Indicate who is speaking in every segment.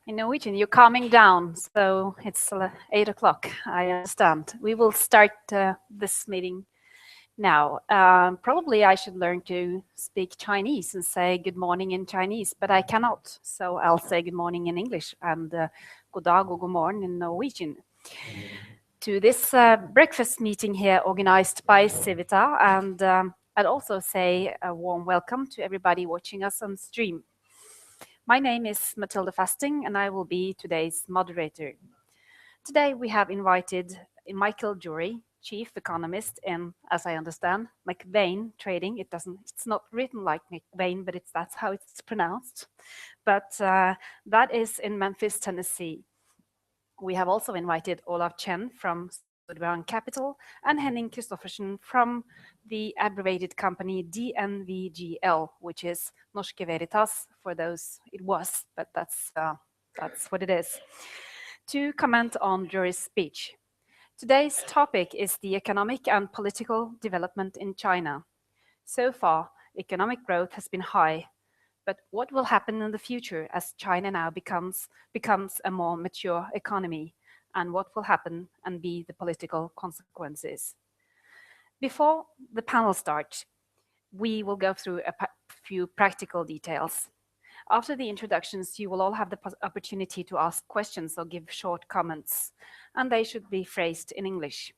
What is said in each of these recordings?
Speaker 1: In Norwegian, you're calming down, so it's 8 o'clock, I understand. We will start this meeting now. Probably I should learn to speak Chinese and say good morning in Chinese, but I cannot, so I'll say good morning in English and god dag og god morgen in Norwegian. To this breakfast meeting here organized by Civita, and I'd also say a warm welcome to everybody watching us on stream. My name is Matilda Fasting, and I will be today's moderator. Today we have invited Michael Drury, chief economist in, as I understand, McVean Trading. It's not written like McVean, but that's how it's pronounced. But that is in Memphis, Tennessee. We have also invited Olav Chen from Storebrand Kapital and Henning Kristoffersen from the abbreviated company DNV GL, which is Norske Veritas for those it was, but that's what it is, to comment on Drury's speech. Today's topic is the economic and political development in China. So far, economic growth has been high, but what will happen in the future as China now becomes a more mature economy, and what will happen and be the political consequences? Before the panel starts, we will go through a few practical details. After the introductions, you will all have the opportunity to ask questions or give short comments, and they should be phrased in English.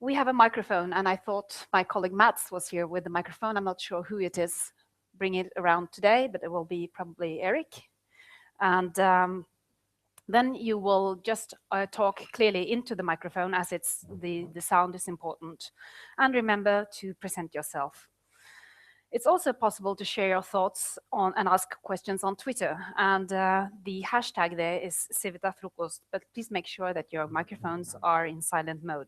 Speaker 1: We have a microphone, and I thought my colleague Mats was here with the microphone. I'm not sure who it is. Bring it around today, but it will be probably Eric. And then you will just talk clearly into the microphone, as it's the sound is important. And remember to present yourself. It's also possible to share your thoughts on and ask questions on Twitter. And the hashtag there is Civita Frokost, but please make sure that your microphones are in silent mode.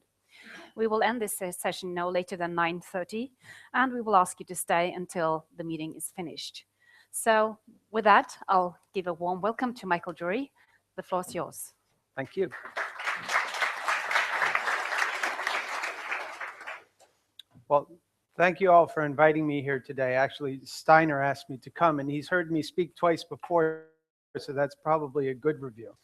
Speaker 1: We will end this session no later than 9:30, and we will ask you to stay until the meeting is finished. So with that, I'll give a warm welcome to Michael Drury. The floor is yours.
Speaker 2: Thank you. Well, thank you all for inviting me here today. Actually, Steiner asked me to come, and he's heard me speak twice before, so that's probably a good review.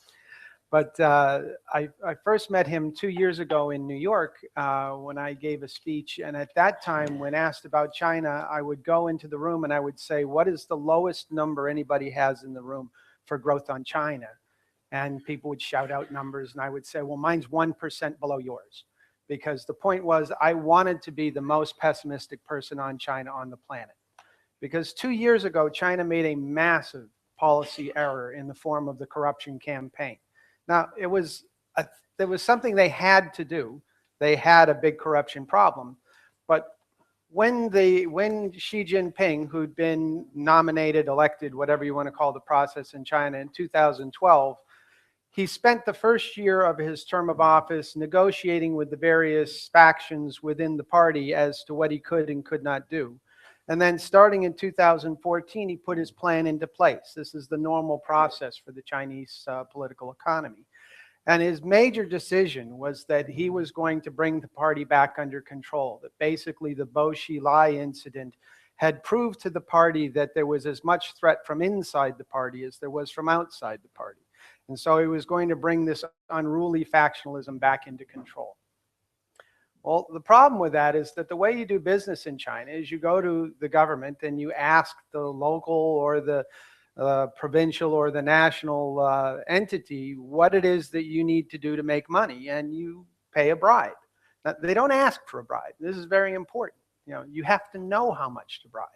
Speaker 2: But I first met him 2 years ago in New York when I gave a speech. And at that time, when asked about China, I would go into the room and I would say, what is the lowest number anybody has in the room for growth on China? And people would shout out numbers, and I would say, well, mine's 1% below yours. Because the point was, I wanted to be the most pessimistic person on China on the planet. Because 2 years ago, China made a massive policy error in the form of the corruption campaign. Now, there was something they had to do. They had a big corruption problem. But when Xi Jinping, who'd been nominated, elected, whatever you want to call the process in China in 2012, he spent the first year of his term of office negotiating with the various factions within the party as to what he could and could not do. And then starting in 2014, he put his plan into place. This is the normal process for the Chinese political economy. And his major decision was that he was going to bring the party back under control, that basically the Bo Xilai incident had proved to the party that there was as much threat from inside the party as there was from outside the party. And so he was going to bring this unruly factionalism back into control. Well, the problem with that is that the way you do business in China is you go to the government and you ask the local or the provincial or the national entity what it is that you need to do to make money, and you pay a bribe. Now, they don't ask for a bribe. This is very important. You have to know how much to bribe.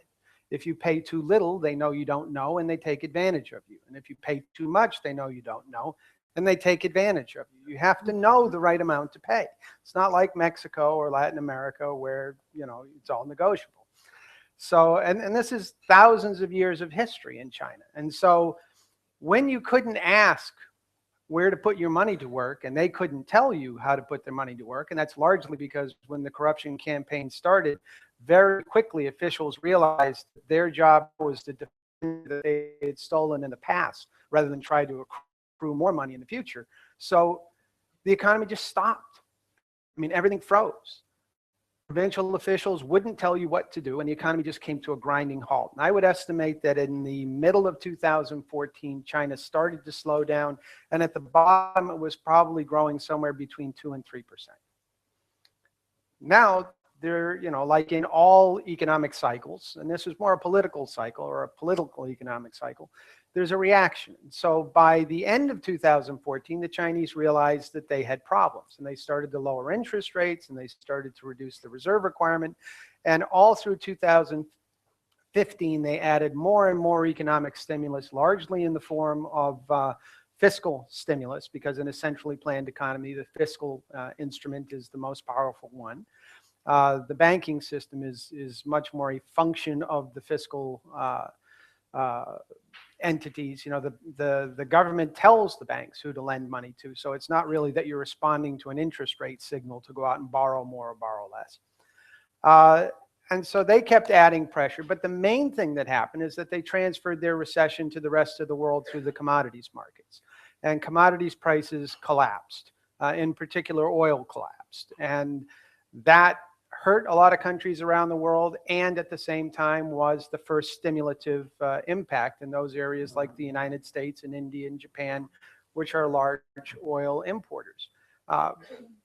Speaker 2: If you pay too little, they know you don't know, and they take advantage of you. And if you pay too much, they know you don't know, and they take advantage of you. You have to know the right amount to pay. It's not like Mexico or Latin America where, it's all negotiable. So, and this is thousands of years of history in China. And so when you couldn't ask where to put your money to work, and they couldn't tell you how to put their money to work, and that's largely because when the corruption campaign started, very quickly officials realized that their job was to defend that they had stolen in the past rather than try to accrue more money in the future. So the economy just stopped. I mean, everything froze. provincial officials wouldn't tell you what to do, and the economy just came to a grinding halt. And I would estimate that in the middle of 2014, China started to slow down, and at the bottom, it was probably growing somewhere between 2 and 3%. Now, they're, like in all economic cycles, and this is more a political cycle or a political economic cycle, there's a reaction. So by the end of 2014, the Chinese realized that they had problems, and they started to lower interest rates, and they started to reduce the reserve requirement. And all through 2015, they added more and more economic stimulus, largely in the form of fiscal stimulus, because in a centrally planned economy, the fiscal instrument is the most powerful one. The banking system is much more a function of the fiscal entities. The government tells the banks who to lend money to, so it's not really that you're responding to an interest rate signal to go out and borrow more or borrow less. And so they kept adding pressure, but the main thing that happened is that they transferred their recession to the rest of the world through the commodities markets. And commodities prices collapsed. In particular, oil collapsed. And that hurt a lot of countries around the world, and at the same time was the first stimulative impact in those areas like the United States and India and Japan, which are large oil importers.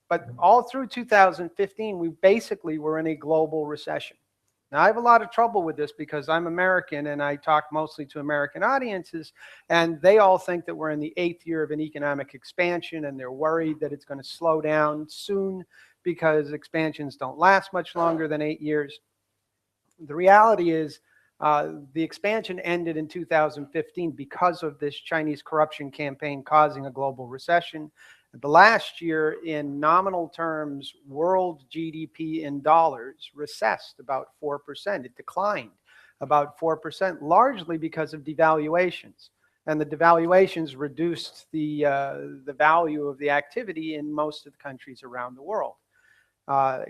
Speaker 2: But all through 2015, we basically were in a global recession. Now, I have a lot of trouble with this because I'm American and I talk mostly to American audiences, and they all think that we're in the 8th year of an economic expansion, and they're worried that it's going to slow down soon because expansions don't last much longer than 8 years. The reality is the expansion ended in 2015 because of this Chinese corruption campaign causing a global recession. The last year, in nominal terms, world GDP in dollars recessed about 4%. It declined about 4%, largely because of devaluations. And the devaluations reduced the value of the activity in most of the countries around the world,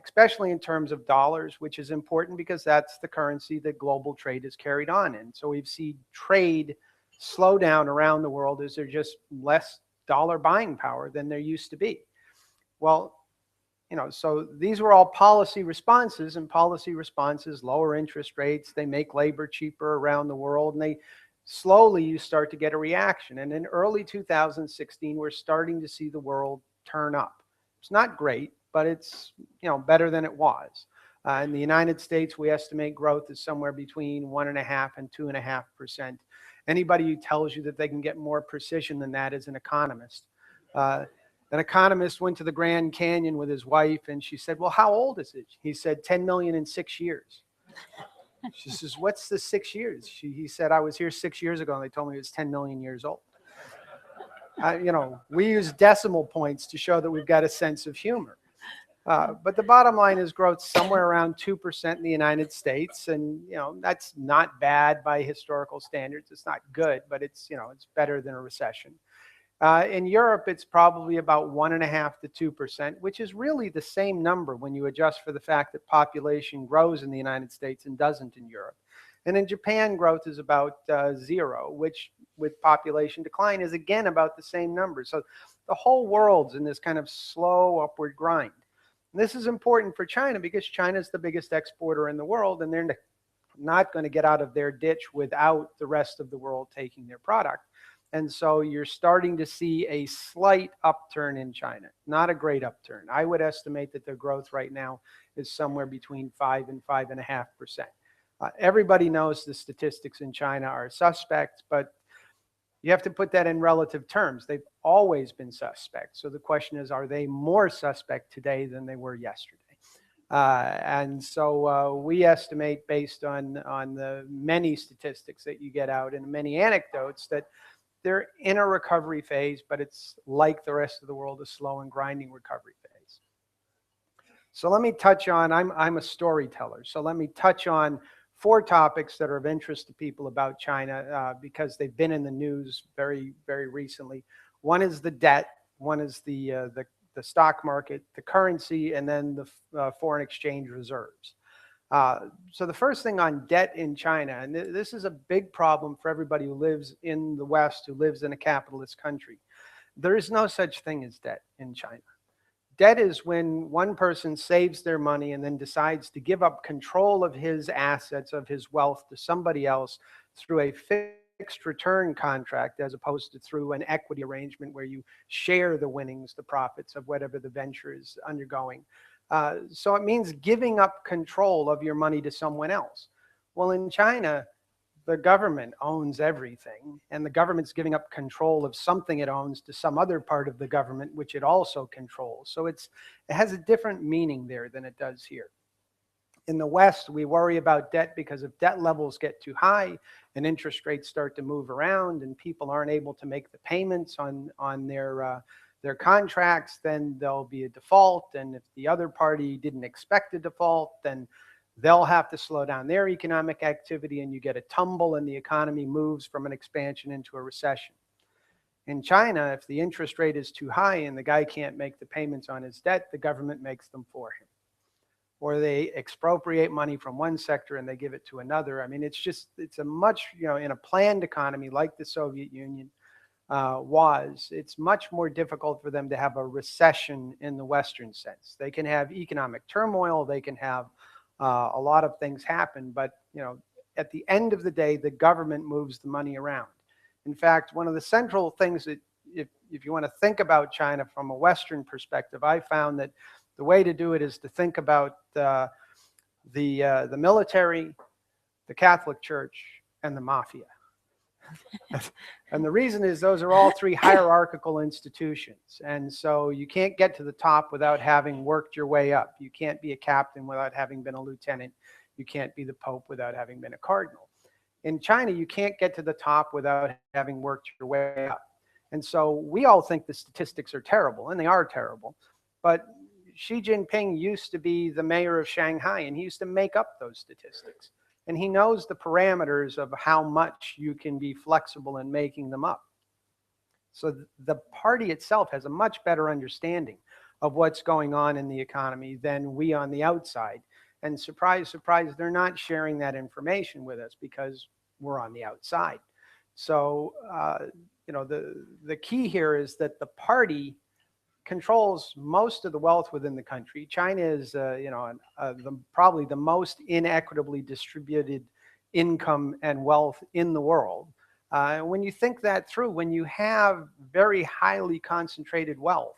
Speaker 2: especially in terms of dollars, which is important because that's the currency that global trade is carried on in. So we've seen trade slow down around the world as there's just less dollar buying power than there used to be. Well, so these were all policy responses, and policy responses lower interest rates, they make labor cheaper around the world, and they slowly you start to get a reaction. And in early 2016, we're starting to see the world turn up. It's not great, but it's better than it was. In the United States, we estimate growth is somewhere between 1.5% and 2.5%. Anybody who tells you that they can get more precision than that is an economist. An economist went to the Grand Canyon with his wife, and she said, well, how old is it? He said, 10 million in 6 years. She says, what's the 6 years? He said, I was here 6 years ago, and they told me it was 10 million years old. We use decimal points to show that we've got a sense of humor. But the bottom line is growth somewhere around 2% in the United States. And, that's not bad by historical standards. It's not good, but it's better than a recession. In Europe, it's probably about 1.5% to 2%, which is really the same number when you adjust for the fact that population grows in the United States and doesn't in Europe. And in Japan, growth is about 0, which with population decline is again about the same number. So the whole world's in this kind of slow upward grind. And this is important for China because China is the biggest exporter in the world, and they're not going to get out of their ditch without the rest of the world taking their product. And so you're starting to see a slight upturn in China, not a great upturn. I would estimate that their growth right now is somewhere between 5 and 5.5%. Everybody knows the statistics in China are suspect, but you have to put that in relative terms. They've always been suspect. So the question is, are they more suspect today than they were yesterday? And so we estimate, based on the many statistics that you get out and many anecdotes, that they're in a recovery phase, but it's like the rest of the world, a slow and grinding recovery phase. So let me touch on, I'm a storyteller, so let me touch on 4 topics that are of interest to people about China because they've been in the news very, very recently. One is the debt, one is the stock market, the currency, and then the foreign exchange reserves. So the first thing on debt in China, and this is a big problem for everybody who lives in the West, who lives in a capitalist country. There is no such thing as debt in China. Debt is when one person saves their money and then decides to give up control of his assets, of his wealth, to somebody else through a fixed return contract, as opposed to through an equity arrangement where you share the winnings, the profits of whatever the venture is undergoing. So it means giving up control of your money to someone else. Well, in China, the government owns everything, and the government's giving up control of something it owns to some other part of the government, which it also controls. So it has a different meaning there than it does here. In the West, we worry about debt because if debt levels get too high and interest rates start to move around and people aren't able to make the payments on their contracts, then there'll be a default. And if the other party didn't expect a default, then they'll have to slow down their economic activity, and you get a tumble and the economy moves from an expansion into a recession. In China, if the interest rate is too high and the guy can't make the payments on his debt, the government makes them for him. Or they expropriate money from one sector and they give it to another. I mean, it's a much, in a planned economy like the Soviet Union it's much more difficult for them to have a recession in the Western sense. They can have economic turmoil, they can have a lot of things happen, but at the end of the day, the government moves the money around. In fact, one of the central things that, if you want to think about China from a Western perspective, I found that the way to do it is to think about the military, the Catholic Church, and the mafia. And the reason is those are all three hierarchical institutions. And so you can't get to the top without having worked your way up. You can't be a captain without having been a lieutenant. You can't be the Pope without having been a cardinal. In China, you can't get to the top without having worked your way up. And so we all think the statistics are terrible, and they are terrible. But Xi Jinping used to be the mayor of Shanghai, and he used to make up those statistics. And he knows the parameters of how much you can be flexible in making them up. So the party itself has a much better understanding of what's going on in the economy than we on the outside. And surprise, surprise, they're not sharing that information with us because we're on the outside. So, the key here is that the party controls most of the wealth within the country. China is, probably the most inequitably distributed income and wealth in the world. When you think that through, when you have very highly concentrated wealth,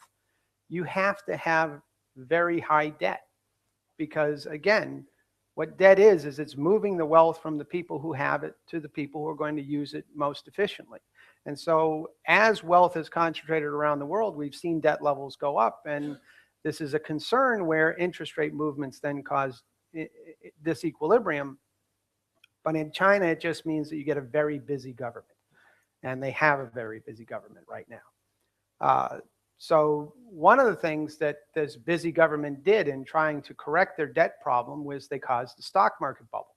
Speaker 2: you have to have very high debt. Because again, what debt is it's moving the wealth from the people who have it to the people who are going to use it most efficiently. And so as wealth is concentrated around the world, we've seen debt levels go up. And this is a concern where interest rate movements then cause disequilibrium. But in China, it just means that you get a very busy government. And they have a very busy government right now. So one of the things that this busy government did in trying to correct their debt problem was they caused the stock market bubble.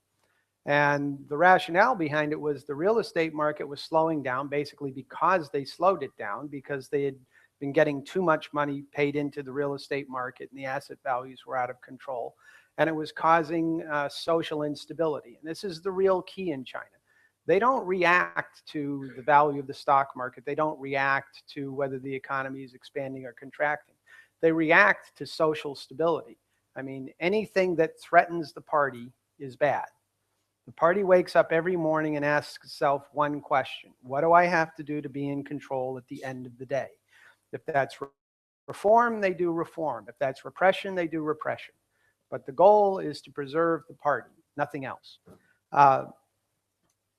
Speaker 2: And the rationale behind it was the real estate market was slowing down basically because they slowed it down, because they had been getting too much money paid into the real estate market and the asset values were out of control. And it was causing social instability. And this is the real key in China. They don't react to the value of the stock market. They don't react to whether the economy is expanding or contracting. They react to social stability. I mean, anything that threatens the party is bad. The party wakes up every morning and asks itself one question: what do I have to do to be in control at the end of the day? If that's reform, they do reform. If that's repression, they do repression. But the goal is to preserve the party, nothing else.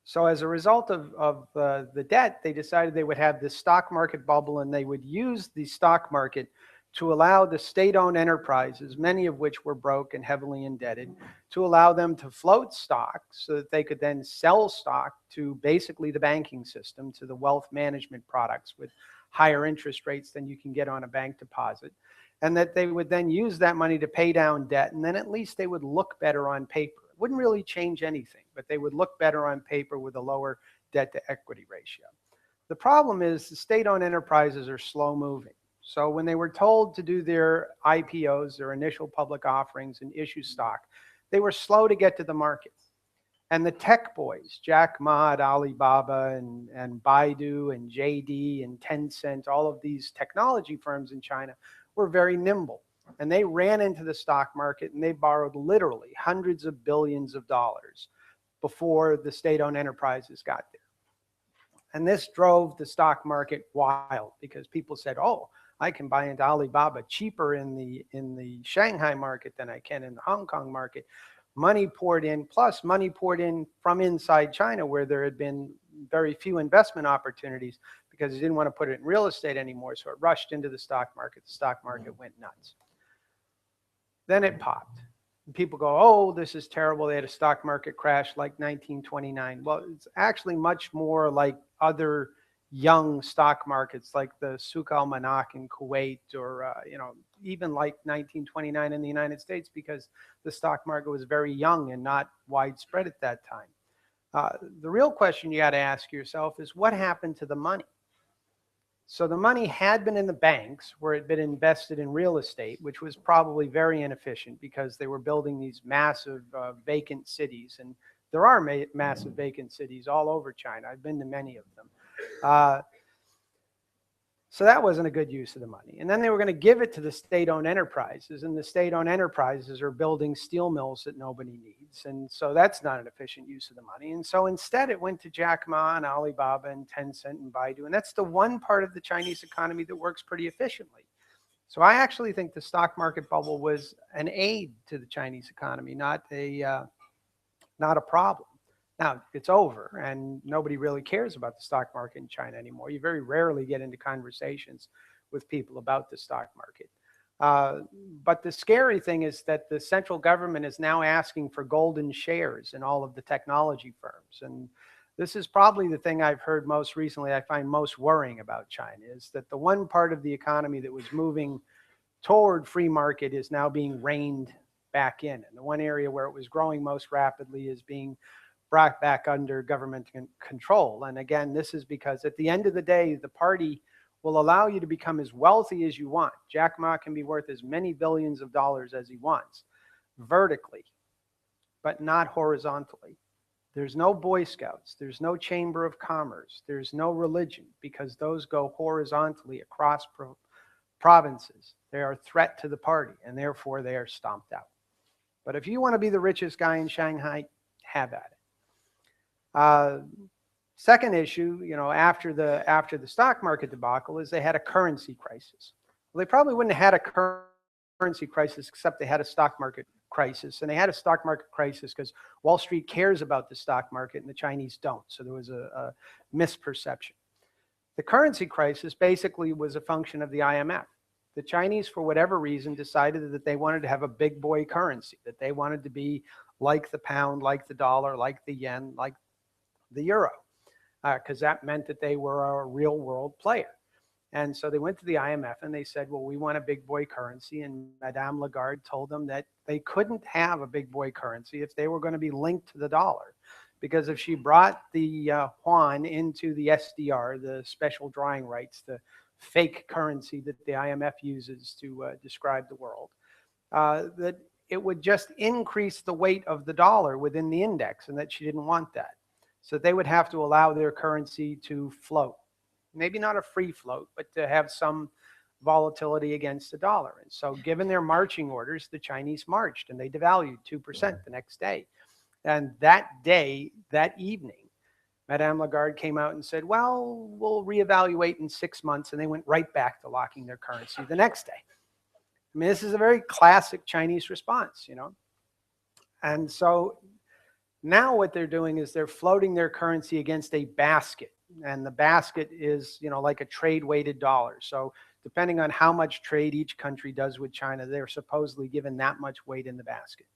Speaker 2: So as a result of the debt, they decided they would have this stock market bubble, and they would use the stock market to allow the state-owned enterprises, many of which were broke and heavily indebted, to allow them to float stock so that they could then sell stock to basically the banking system, to the wealth management products with higher interest rates than you can get on a bank deposit, and that they would then use that money to pay down debt, and then at least they would look better on paper. It wouldn't really change anything, but they would look better on paper with a lower debt-to-equity ratio. The problem is the state-owned enterprises are slow-moving. So when they were told to do their IPOs, their initial public offerings, and issue stock, they were slow to get to the market. And the tech boys, Jack Ma at Alibaba and Baidu and JD and Tencent, all of these technology firms in China, were very nimble. And they ran into the stock market and they borrowed literally hundreds of billions of dollars before the state-owned enterprises got there. And this drove the stock market wild because people said, oh, I can buy into Alibaba cheaper in the Shanghai market than I can in the Hong Kong market. Money poured in, plus money poured in from inside China where there had been very few investment opportunities because they didn't want to put it in real estate anymore. So it rushed into the stock market. The stock market went nuts. Then it popped. And people go, oh, this is terrible. They had a stock market crash like 1929. Well, it's actually much more like other young stock markets like the Souk al-Manakh in Kuwait or, even like 1929 in the United States because the stock market was very young and not widespread at that time. The real question you got to ask yourself is what happened to the money? So the money had been in the banks where it had been invested in real estate, which was probably very inefficient because they were building these massive vacant cities. And there are massive vacant cities all over China. I've been to many of them. So that wasn't a good use of the money. And then they were going to give it to the state-owned enterprises, and the state-owned enterprises are building steel mills that nobody needs. And so that's not an efficient use of the money. And so instead it went to Jack Ma and Alibaba and Tencent and Baidu. And that's the one part of the Chinese economy that works pretty efficiently. So I actually think the stock market bubble was an aid to the Chinese economy, not a problem. Now, it's over, and nobody really cares about the stock market in China anymore. You very rarely get into conversations with people about the stock market. But the scary thing is that the central government is now asking for golden shares in all of the technology firms. And this is probably the thing I've heard most recently I find most worrying about China, is that the one part of the economy that was moving toward free market is now being reined back in. And the one area where it was growing most rapidly is being brought back under government control. And again, this is because at the end of the day, the party will allow you to become as wealthy as you want. Jack Ma can be worth as many billions of dollars as he wants, vertically, but not horizontally. There's no Boy Scouts, there's no Chamber of Commerce, there's no religion, because those go horizontally across provinces. They are a threat to the party, and therefore they are stomped out. But if you want to be the richest guy in Shanghai, have at it. Second issue, after the stock market debacle, is they had a currency crisis. Well, they probably wouldn't have had a currency crisis except they had a stock market crisis. And they had a stock market crisis because Wall Street cares about the stock market and the Chinese don't. So there was a misperception. The currency crisis basically was a function of the IMF. The Chinese, for whatever reason, decided that they wanted to have a big boy currency, that they wanted to be like the pound, like the dollar, like the yen, like the euro, because that meant that they were a real world player. And so they went to the IMF and they said, well, we want a big boy currency. And Madame Lagarde told them that they couldn't have a big boy currency if they were going to be linked to the dollar. Because if she brought the yuan into the SDR, the special drawing rights, the fake currency that the IMF uses to describe the world, that it would just increase the weight of the dollar within the index, and that she didn't want that. So they would have to allow their currency to float. Maybe not a free float, but to have some volatility against the dollar. And so given their marching orders, the Chinese marched and they devalued 2% the next day. And that day, that evening, Madame Lagarde came out and said, well, we'll reevaluate in 6 months. And they went right back to locking their currency the next day. I mean, this is a very classic Chinese response, And so now what they're doing is they're floating their currency against a basket. And the basket is, like a trade-weighted dollar. So depending on how much trade each country does with China, they're supposedly given that much weight in the basket.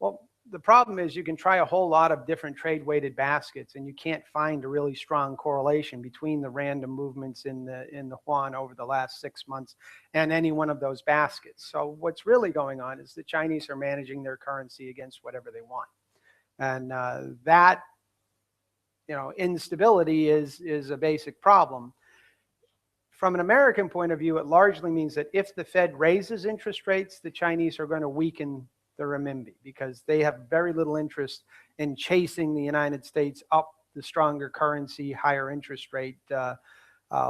Speaker 2: Well, the problem is you can try a whole lot of different trade-weighted baskets, and you can't find a really strong correlation between the random movements in the yuan over the last 6 months and any one of those baskets. So what's really going on is the Chinese are managing their currency against whatever they want. And that, instability is a basic problem. From an American point of view, it largely means that if the Fed raises interest rates, the Chinese are going to weaken the renminbi because they have very little interest in chasing the United States up the stronger currency, higher interest rate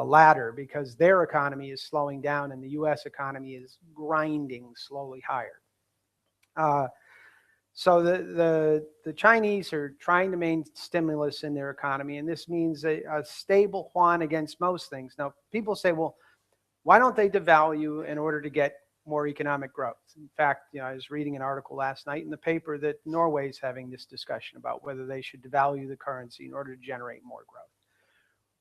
Speaker 2: ladder because their economy is slowing down and the US economy is grinding slowly higher. So the Chinese are trying to maintain stimulus in their economy, and this means a stable yuan against most things. Now, people say, well, why don't they devalue in order to get more economic growth? In fact, you know, I was reading an article last night in the paper that Norway is having this discussion about whether they should devalue the currency in order to generate more growth.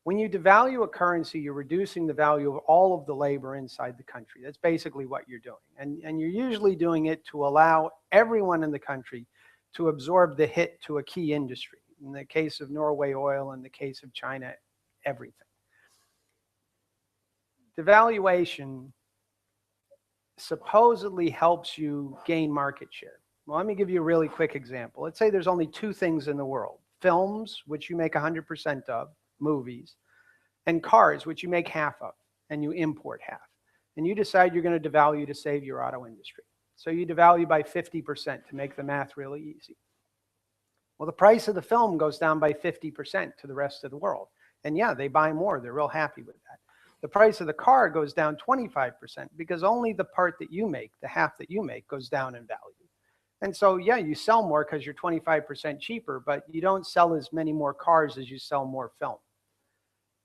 Speaker 2: When you devalue a currency, you're reducing the value of all of the labor inside the country. That's basically what you're doing. And you're usually doing it to allow everyone in the country to absorb the hit to a key industry. In the case of Norway, oil. In the case of China, everything. Devaluation supposedly helps you gain market share. Well, let me give you a really quick example. Let's say there's only two things in the world: films, which you make 100% of, movies, and cars, which you make half of, and you import half. And you decide you're going to devalue to save your auto industry. So you devalue by 50% to make the math really easy. Well, the price of the film goes down by 50% to the rest of the world. And yeah, they buy more. They're real happy with that. The price of the car goes down 25% because only the part that you make, the half that you make, goes down in value. And so, yeah, you sell more because you're 25% cheaper, but you don't sell as many more cars as you sell more film.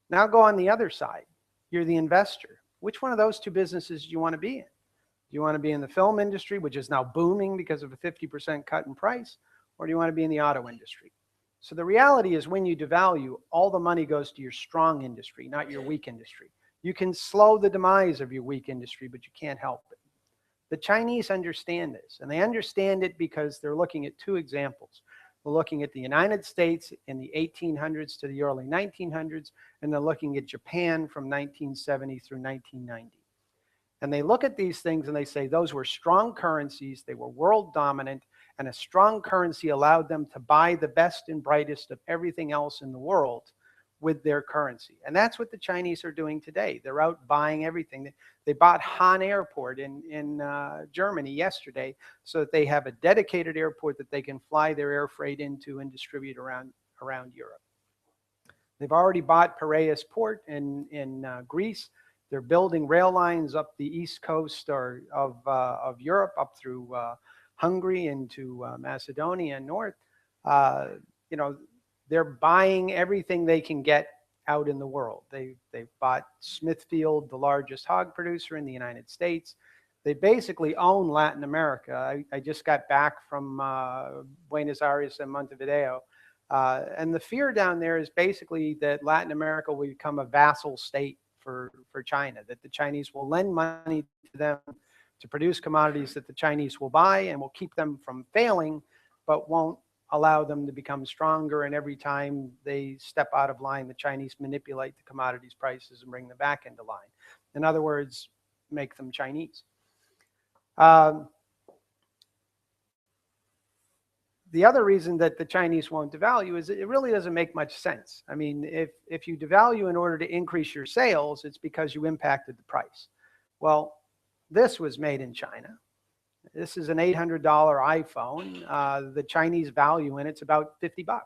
Speaker 2: Now go on the other side. You're the investor. Which one of those two businesses do you want to be in? Do you want to be in the film industry, which is now booming because of a 50% cut in price, or do you want to be in the auto industry? So the reality is when you devalue, all the money goes to your strong industry, not your weak industry. You can slow the demise of your weak industry, but you can't help it. The Chinese understand this, and they understand it because they're looking at two examples. They're looking at the United States in the 1800s to the early 1900s, and they're looking at Japan from 1970 through 1990. And they look at these things and they say those were strong currencies, they were world dominant, and a strong currency allowed them to buy the best and brightest of everything else in the world with their currency. And that's what the Chinese are doing today. They're out buying everything. They bought Han Airport in Germany yesterday so that they have a dedicated airport that they can fly their air freight into and distribute around Europe. They've already bought Piraeus Port in Greece. They're building rail lines up the east coast of Europe, up through Hungary into Macedonia and north. You know, they're buying everything they can get out in the world. They've bought Smithfield, the largest hog producer in the United States. They basically own Latin America. I just got back from Buenos Aires and Montevideo. And the fear down there is basically that Latin America will become a vassal state for China, that the Chinese will lend money to them to produce commodities that the Chinese will buy and will keep them from failing, but won't allow them to become stronger. And every time they step out of line, the Chinese manipulate the commodities prices and bring them back into line. In other words, make them Chinese. The other reason that the Chinese won't devalue is it really doesn't make much sense. I mean, if you devalue in order to increase your sales, it's because you impacted the price. Well, this was made in China. This is an $800 iPhone. The Chinese value in it's about $50.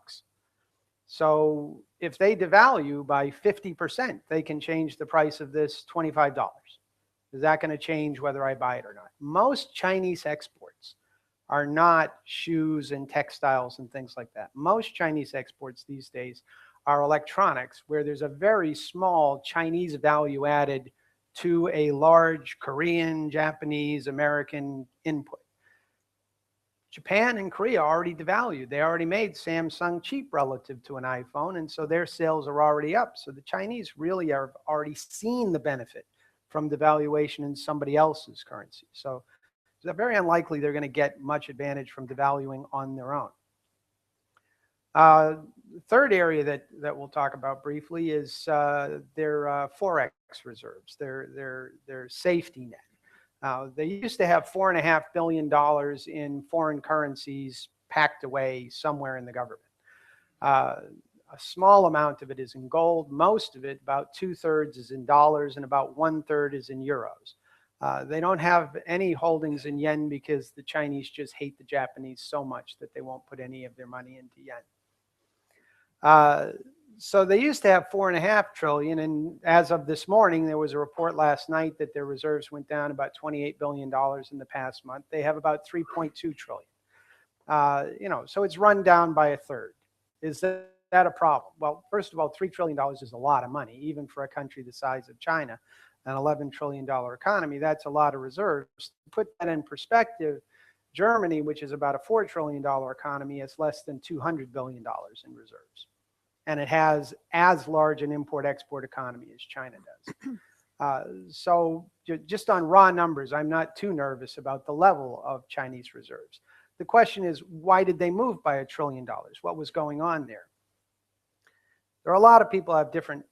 Speaker 2: So if they devalue by 50%, they can change the price of this $25. Is that going to change whether I buy it or not? Most Chinese exports are not shoes and textiles and things like that. Most Chinese exports these days are electronics, where there's a very small Chinese value added to a large Korean, Japanese, American input. Japan and Korea already devalued. They already made Samsung cheap relative to an iPhone, and so their sales are already up. So the Chinese really are already seeing the benefit from devaluation in somebody else's currency. So it's very unlikely they're going to get much advantage from devaluing on their own. The third area that we'll talk about briefly is their forex reserves, their safety net. They used to have $4.5 billion in foreign currencies packed away somewhere in the government. A small amount of it is in gold. Most of it, about 2/3, is in dollars, and about 1/3 is in euros. They don't have any holdings in yen because the Chinese just hate the Japanese so much that they won't put any of their money into yen. So they used to have $4.5 trillion, and as of this morning, there was a report last night that their reserves went down about $28 billion in the past month. They have about $3.2 trillion. You know, so it's run down by a third. Is that a problem? Well, first of all, $3 trillion is a lot of money, even for a country the size of China, an $11 trillion economy. That's a lot of reserves. To put that in perspective, Germany, which is about a $4 trillion economy, has less than $200 billion in reserves. And it has as large an import-export economy as China does. So just on raw numbers, I'm not too nervous about the level of Chinese reserves. The question is, why did they move by $1 trillion? What was going on there? There are a lot of people who have different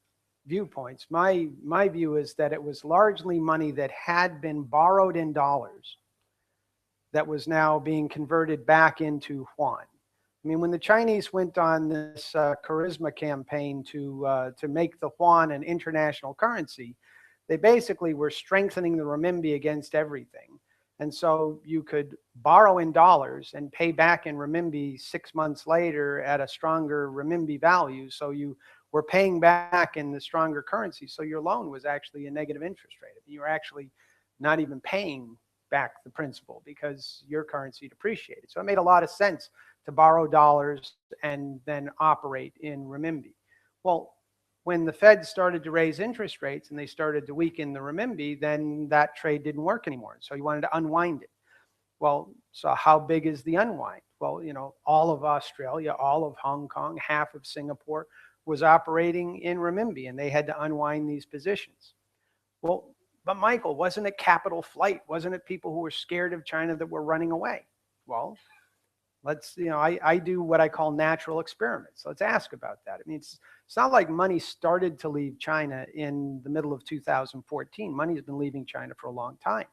Speaker 2: viewpoints. My view is that it was largely money that had been borrowed in dollars that was now being converted back into yuan. I mean, when the Chinese went on this charisma campaign to make the yuan an international currency, they basically were strengthening the renminbi against everything. And so you could borrow in dollars and pay back in renminbi 6 months later at a stronger renminbi value. So you were paying back in the stronger currency. So your loan was actually a negative interest rate. You were actually not even paying back the principal because your currency depreciated. So it made a lot of sense to borrow dollars and then operate in renminbi. Well, when the Fed started to raise interest rates and they started to weaken the renminbi, then that trade didn't work anymore. So you wanted to unwind it. Well, so how big is the unwind? Well, you know, all of Australia, all of Hong Kong, half of Singapore was operating in renminbi, and they had to unwind these positions. Well, but Michael, wasn't it capital flight? Wasn't it people who were scared of China that were running away? Well, let's, you know, I do what I call natural experiments. Let's ask about that. I mean, it's not like money started to leave China in the middle of 2014. Money has been leaving China for a long time.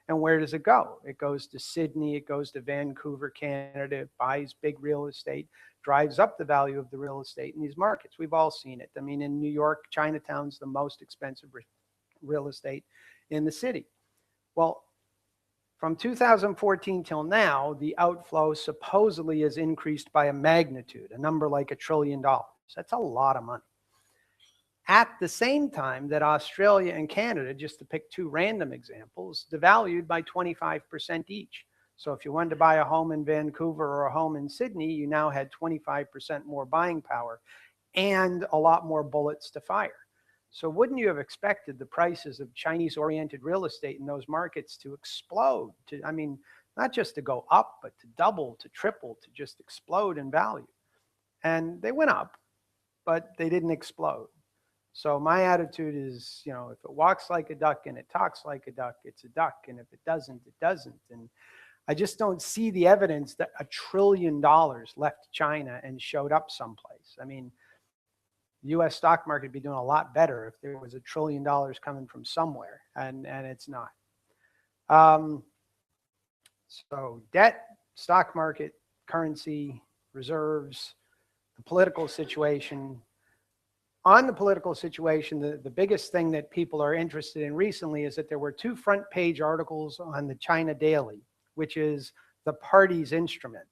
Speaker 2: And where does it go? It goes to Sydney, it goes to Vancouver, Canada, it buys big real estate, drives up the value of the real estate in these markets. We've all seen it. I mean, in New York, Chinatown's the most expensive real estate in the city. Well, from 2014 till now, the outflow supposedly has increased by a magnitude, a number like $1 trillion. That's a lot of money. At the same time that Australia and Canada, just to pick two random examples, devalued by 25% each. So if you wanted to buy a home in Vancouver or a home in Sydney, you now had 25% more buying power and a lot more bullets to fire. So wouldn't you have expected the prices of Chinese-oriented real estate in those markets to explode? I mean, not just to go up, but to double, to triple, to just explode in value. And they went up, but they didn't explode. So my attitude is, you know, if it walks like a duck and it talks like a duck, it's a duck. And if it doesn't, it doesn't. And I just don't see the evidence that $1 trillion left China and showed up someplace. I mean, the U.S. stock market would be doing a lot better if there was $1 trillion coming from somewhere, and it's not. So debt, stock market, currency, reserves, the political situation. On the political situation, the biggest thing that people are interested in recently is that there were 2 front page articles on the China Daily, which is the party's instrument,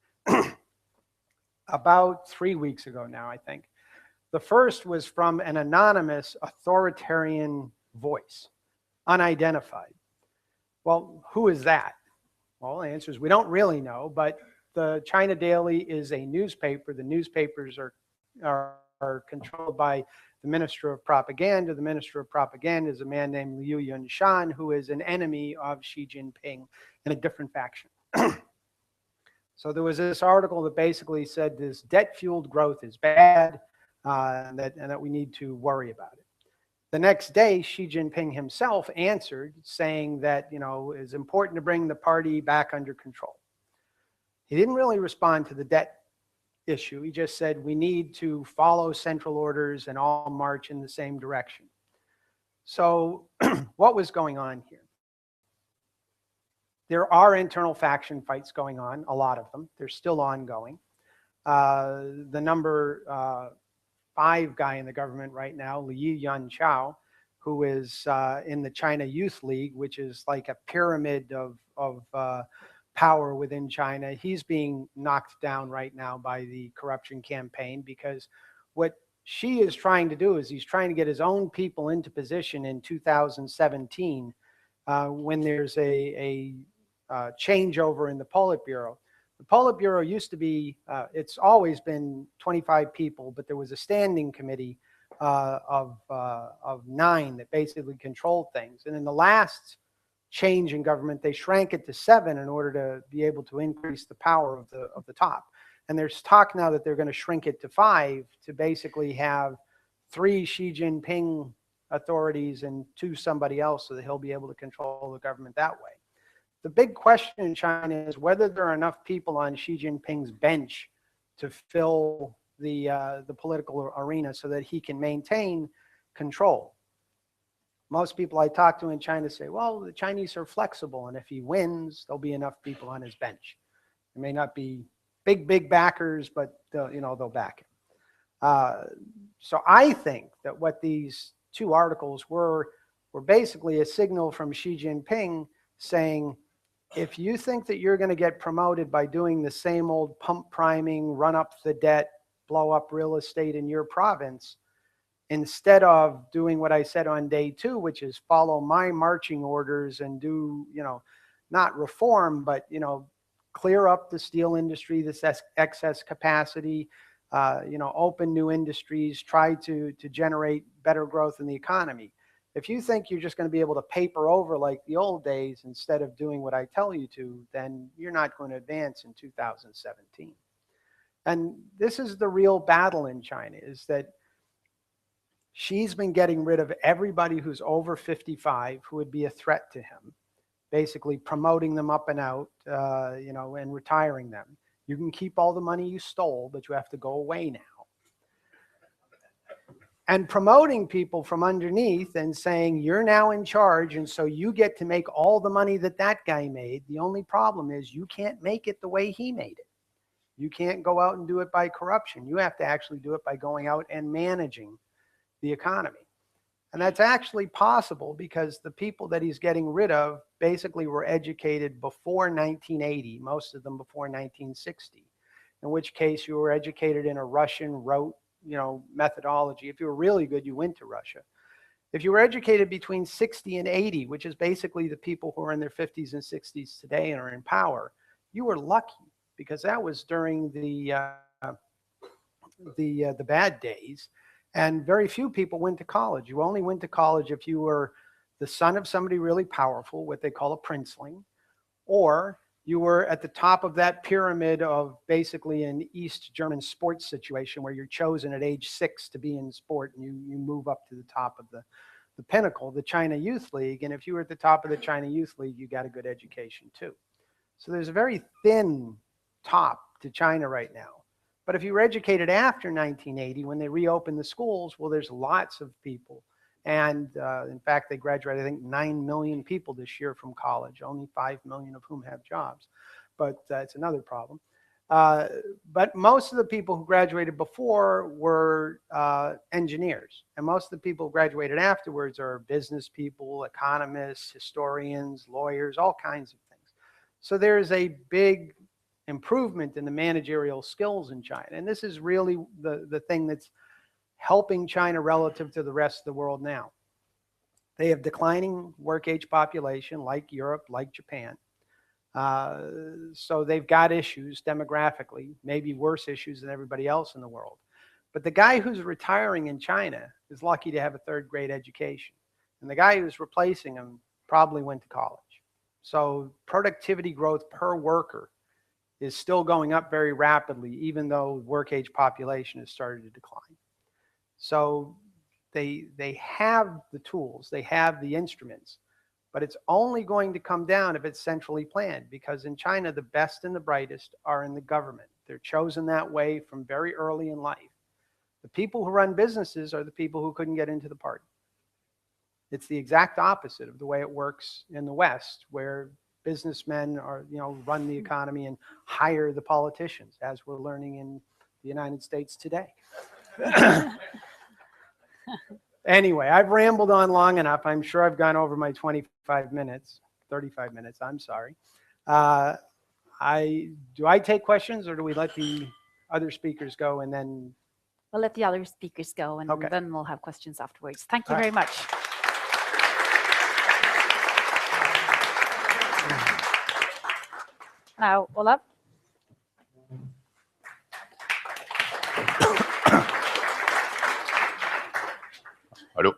Speaker 2: about 3 weeks ago now, I think. The first was from an anonymous authoritarian voice, unidentified. Well, who is that? Well, the answer is we don't really know, but the China Daily is a newspaper. The newspapers are controlled by the Minister of Propaganda. The Minister of Propaganda is a man named Liu Yunshan, who is an enemy of Xi Jinping in a different faction. So there was this article that basically said this debt-fueled growth is bad, and that we need to worry about it. The next day, Xi Jinping himself answered saying that, you know, it's important to bring the party back under control. He didn't really respond to the debt issue. He just said we need to follow central orders and all march in the same direction. So what was going on here? There are internal faction fights going on, a lot of them. They're still ongoing. The number 5 guy in the government right now, Li Yanchao, who is in the China Youth League, which is like a pyramid of power within China. He's being knocked down right now by the corruption campaign because what Xi is trying to do is he's trying to get his own people into position in 2017 when there's a changeover in the Politburo. The Politburo used to be, it's always been 25 people, but there was a standing committee of 9 that basically controlled things. And in the last change in government, they shrank it to 7 in order to be able to increase the power of the top. And there's talk now that they're going to shrink it to 5 to basically have 3 Xi Jinping authorities and 2 somebody else, so that he'll be able to control the government that way. The big question in China is whether there are enough people on Xi Jinping's bench to fill the political arena so that he can maintain control. Most people I talk to in China say, well, the Chinese are flexible, and if he wins, there'll be enough people on his bench. There may not be big backers, but they'll back him. So I think that what these 2 articles were basically a signal from Xi Jinping saying, if you think that you're going to get promoted by doing the same old pump priming, run up the debt, blow up real estate in your province, instead of doing what I said on day 2, which is follow my marching orders and do, not reform, but, clear up the steel industry, this excess capacity, open new industries, try to generate better growth in the economy. If you think you're just going to be able to paper over like the old days instead of doing what I tell you to, then you're not going to advance in 2017. And this is the real battle in China, is that Xi's been getting rid of everybody who's over 55 who would be a threat to him, basically promoting them up and out, and retiring them. You can keep all the money you stole, but you have to go away now. And promoting people from underneath and saying, you're now in charge, and so you get to make all the money that guy made. The only problem is you can't make it the way he made it. You can't go out and do it by corruption. You have to actually do it by going out and managing the economy. And that's actually possible because the people that he's getting rid of basically were educated before 1980, most of them before 1960, in which case you were educated in a Russian rote, methodology. If you were really good, you went to Russia. If you were educated between 60 and 80, which is basically the people who are in their 50s and 60s today and are in power, you were lucky because that was during the bad days. And very few people went to college. You only went to college if you were the son of somebody really powerful, what they call a princeling, or you were at the top of that pyramid of basically an East German sports situation where you're chosen at age 6 to be in sport and you move up to the top of the pinnacle, the China Youth League. And if you were at the top of the China Youth League, you got a good education too. So there's a very thin top to China right now. But if you were educated after 1980, when they reopened the schools, well, there's lots of people. And in fact, they graduated, I think, 9 million people this year from college, only 5 million of whom have jobs. But it's another problem. But most of the people who graduated before were engineers. And most of the people who graduated afterwards are business people, economists, historians, lawyers, all kinds of things. So there's a big improvement in the managerial skills in China. And this is really the thing that's helping China relative to the rest of the world now. They have declining work age population like Europe, like Japan. So they've got issues demographically, maybe worse issues than everybody else in the world. But the guy who's retiring in China is lucky to have a 3rd grade education. And the guy who's replacing him probably went to college. So productivity growth per worker is still going up very rapidly, even though work age population has started to decline. So they have the tools, they have the instruments, but it's only going to come down if it's centrally planned, because in China, the best and the brightest are in the government. They're chosen that way from very early in life. The people who run businesses are the people who couldn't get into the party. It's the exact opposite of the way it works in the West, where businessmen are, run the economy and hire the politicians, as we're learning in the United States today. Anyway, I've rambled on long enough. I'm sure I've gone over my 35 minutes, I'm sorry. Do I take questions, or do we let the other speakers go and then
Speaker 1: We'll let the other speakers go, and
Speaker 2: Okay.
Speaker 1: then we'll have questions afterwards. Thank you
Speaker 2: All
Speaker 1: very
Speaker 2: right.
Speaker 1: much. Now, Olav.
Speaker 3: Hello.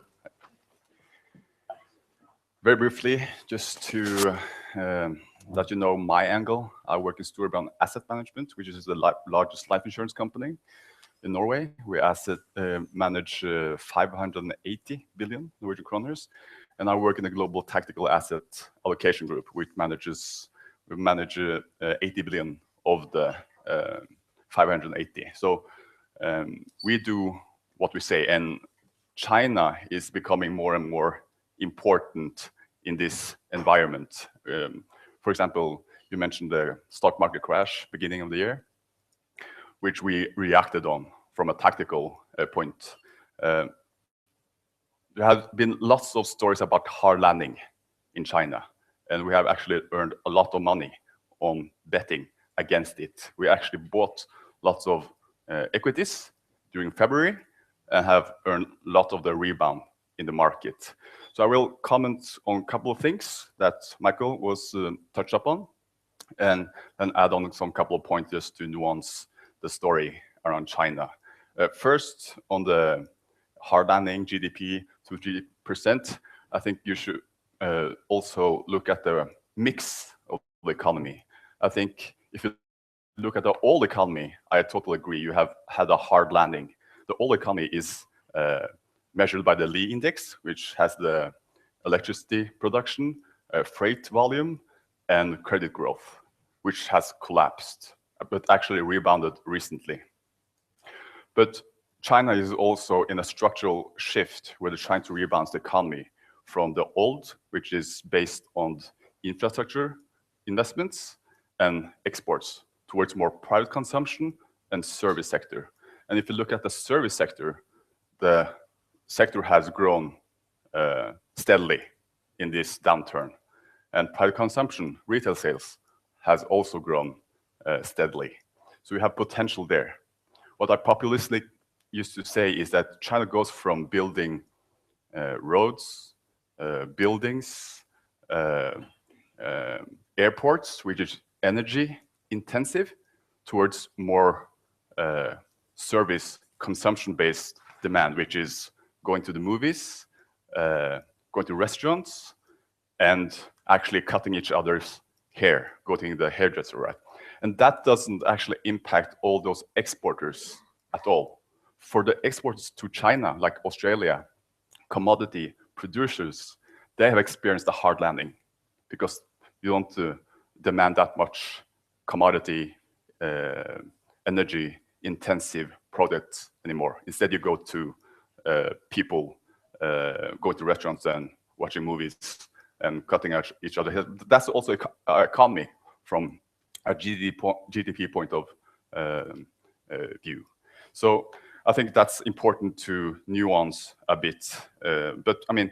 Speaker 3: Very briefly, just to let you know my angle. I work in Storebrand Asset Management, which is the largest life insurance company in Norway. We manage 580 billion Norwegian kroners, and I work in the global tactical asset allocation group, which we manage 80 billion of the 580. So we do what we say, and China is becoming more and more important in this environment. For example, you mentioned the stock market crash beginning of the year, which we reacted on from a tactical point. There have been lots of stories about hard landing in China, and we have actually earned a lot of money on betting against it. We actually bought lots of equities during February and have earned a lot of the rebound in the market. So I will comment on a couple of things that Michael was touched upon, and then add on some couple of points just to nuance the story around China. First, on the hard landing GDP to 3%, I think you should also look at the mix of the economy. I think if you look at the old economy, I totally agree, you have had a hard landing. The old economy is measured by the Lee index, which has the electricity production, freight volume, and credit growth, which has collapsed, but actually rebounded recently. But China is also in a structural shift where they're trying to rebalance the economy from the old, which is based on infrastructure investments and exports, towards more private consumption and service sector. And if you look at the service sector, the sector has grown steadily in this downturn. And private consumption, retail sales, has also grown steadily. So we have potential there. What I populistically used to say is that China goes from building roads, buildings, airports, which is energy intensive, towards more service consumption-based demand, which is going to the movies, going to restaurants, and actually cutting each other's hair, going to the hairdresser, right? And that doesn't actually impact all those exporters at all. For the exports to China, like Australia, commodity producers, they have experienced a hard landing because you don't demand that much commodity, energy intensive products anymore. Instead, you go to people, go to restaurants and watching movies and cutting each other hair. That's also economy from a GDP point of view. So I think that's important to nuance a bit. But I mean,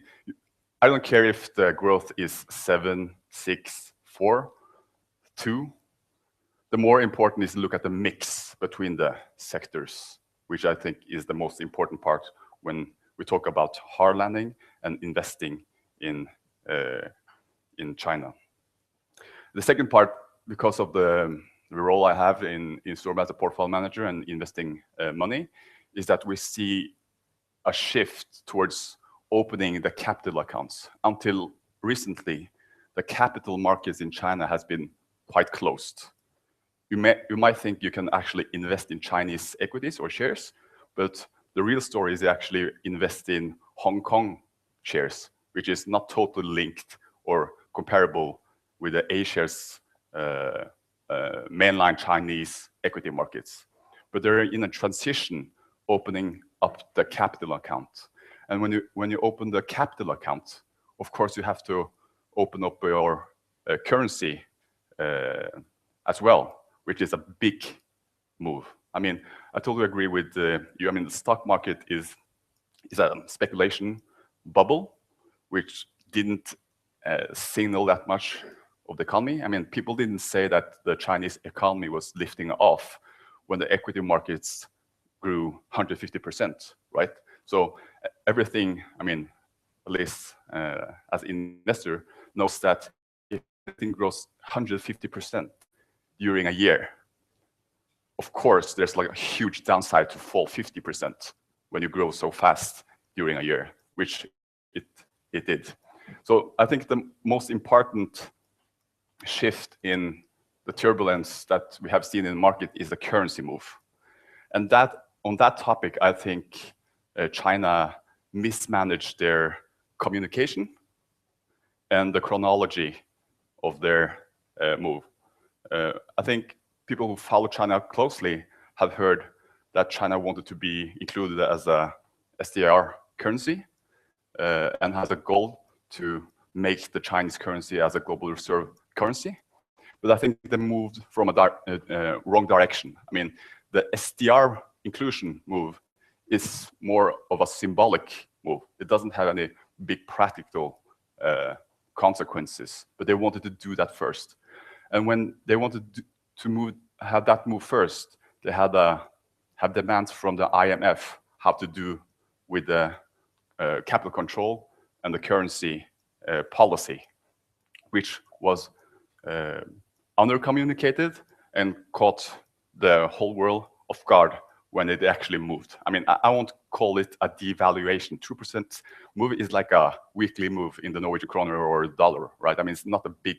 Speaker 3: I don't care if the growth is 7, 6, 4, 2. The more important is to look at the mix between the sectors, which I think is the most important part when we talk about hard landing and investing in China. The second part, because of the role I have in Storebrand as a portfolio manager and investing money, is that we see a shift towards opening the capital accounts. Until recently, the capital markets in China has been quite closed. You might think you can actually invest in Chinese equities or shares, but the real story is actually invest in Hong Kong shares, which is not totally linked or comparable with the A-shares mainline Chinese equity markets. But they're in a transition, opening up the capital account. And when you open the capital account, of course you have to open up your currency as well, which is a big move. I mean, I totally agree with you. I mean, the stock market is a speculation bubble, which didn't signal that much of the economy. I mean, people didn't say that the Chinese economy was lifting off when the equity markets grew 150%, right? So everything, I mean, at least as an investor, knows that if everything grows 150% during a year, of course, there's like a huge downside to fall 50% when you grow so fast during a year, which it did. So I think the most important shift in the turbulence that we have seen in the market is the currency move. And that on that topic, I think China mismanaged their communication and the chronology of their move. I think people who follow China closely have heard that China wanted to be included as a SDR currency and has a goal to make the Chinese currency as a global reserve currency. But I think they moved from a wrong direction. I mean, the SDR inclusion move is more of a symbolic move. It doesn't have any big practical consequences, but they wanted to do that first. And when they wanted to have that move first, they had have demands from the IMF how to do with the capital control and the currency policy, which was under-communicated and caught the whole world off guard when it actually moved. I mean, I won't call it a devaluation. 2% move is like a weekly move in the Norwegian kroner or dollar, right? I mean, it's not a big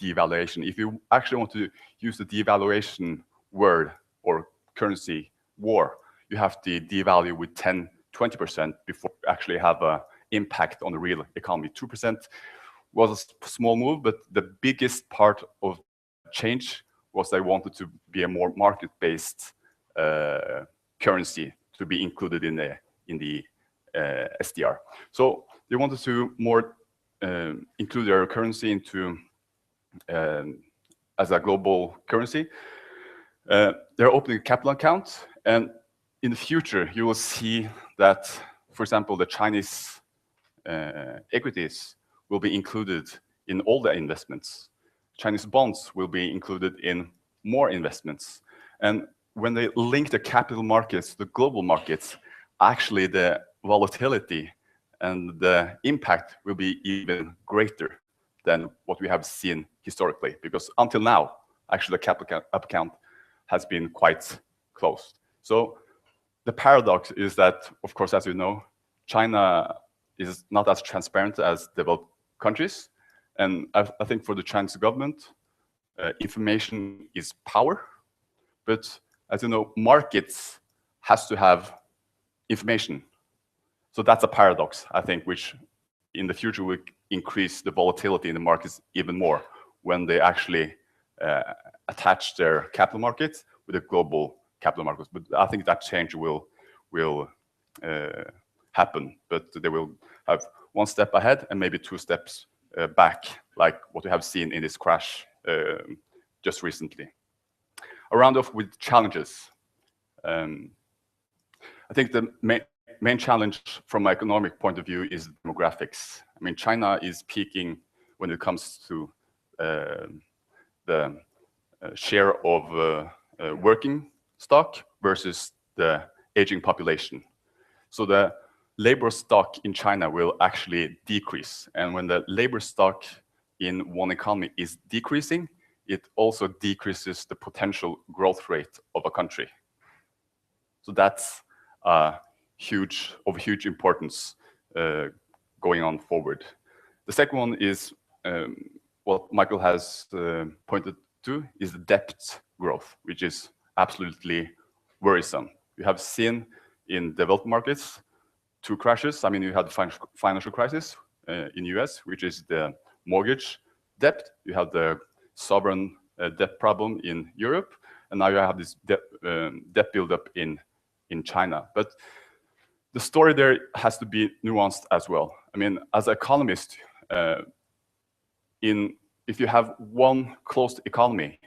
Speaker 3: devaluation. If you actually want to use the devaluation word or currency war, you have to devalue with 10, 20% before you actually have an impact on the real economy. 2% was a small move, but the biggest part of change was they wanted to be a more market-based currency to be included in the SDR. So they wanted to more include their currency into as a global currency. They're opening a capital account, and in the future you will see that, for example, the Chinese equities will be included in all the investments. Chinese bonds will be included in more investments. And when they link the capital markets, the global markets, actually the volatility and the impact will be even greater than what we have seen historically. Because until now, actually the capital account has been quite closed. So the paradox is that, of course, as you know, China is not as transparent as developed countries. And I think for the Chinese government, information is power. But as you know, markets has to have information. So that's a paradox, I think, which in the future will increase the volatility in the markets even more when they actually attach their capital markets with the global capital markets. But I think that change will happen. But they will have one step ahead and maybe two steps back, like what we have seen in this crash just recently. I'll round off with challenges. I think the main challenge from an economic point of view is demographics. I mean, China is peaking when it comes to the share of working stock versus the aging population. So the labor stock in China will actually decrease. And when the labor stock in one economy is decreasing, it also decreases the potential growth rate of a country. So that's of huge importance going on forward. The second one is what Michael has pointed to is the debt growth, which is absolutely worrisome. We have seen in developed markets two crashes. I mean, you had the financial crisis in US, which is the mortgage debt. You have the sovereign debt problem in Europe, and now you have this debt buildup in China. But the story there has to be nuanced as well. I mean, as an economist, if you have one closed economy,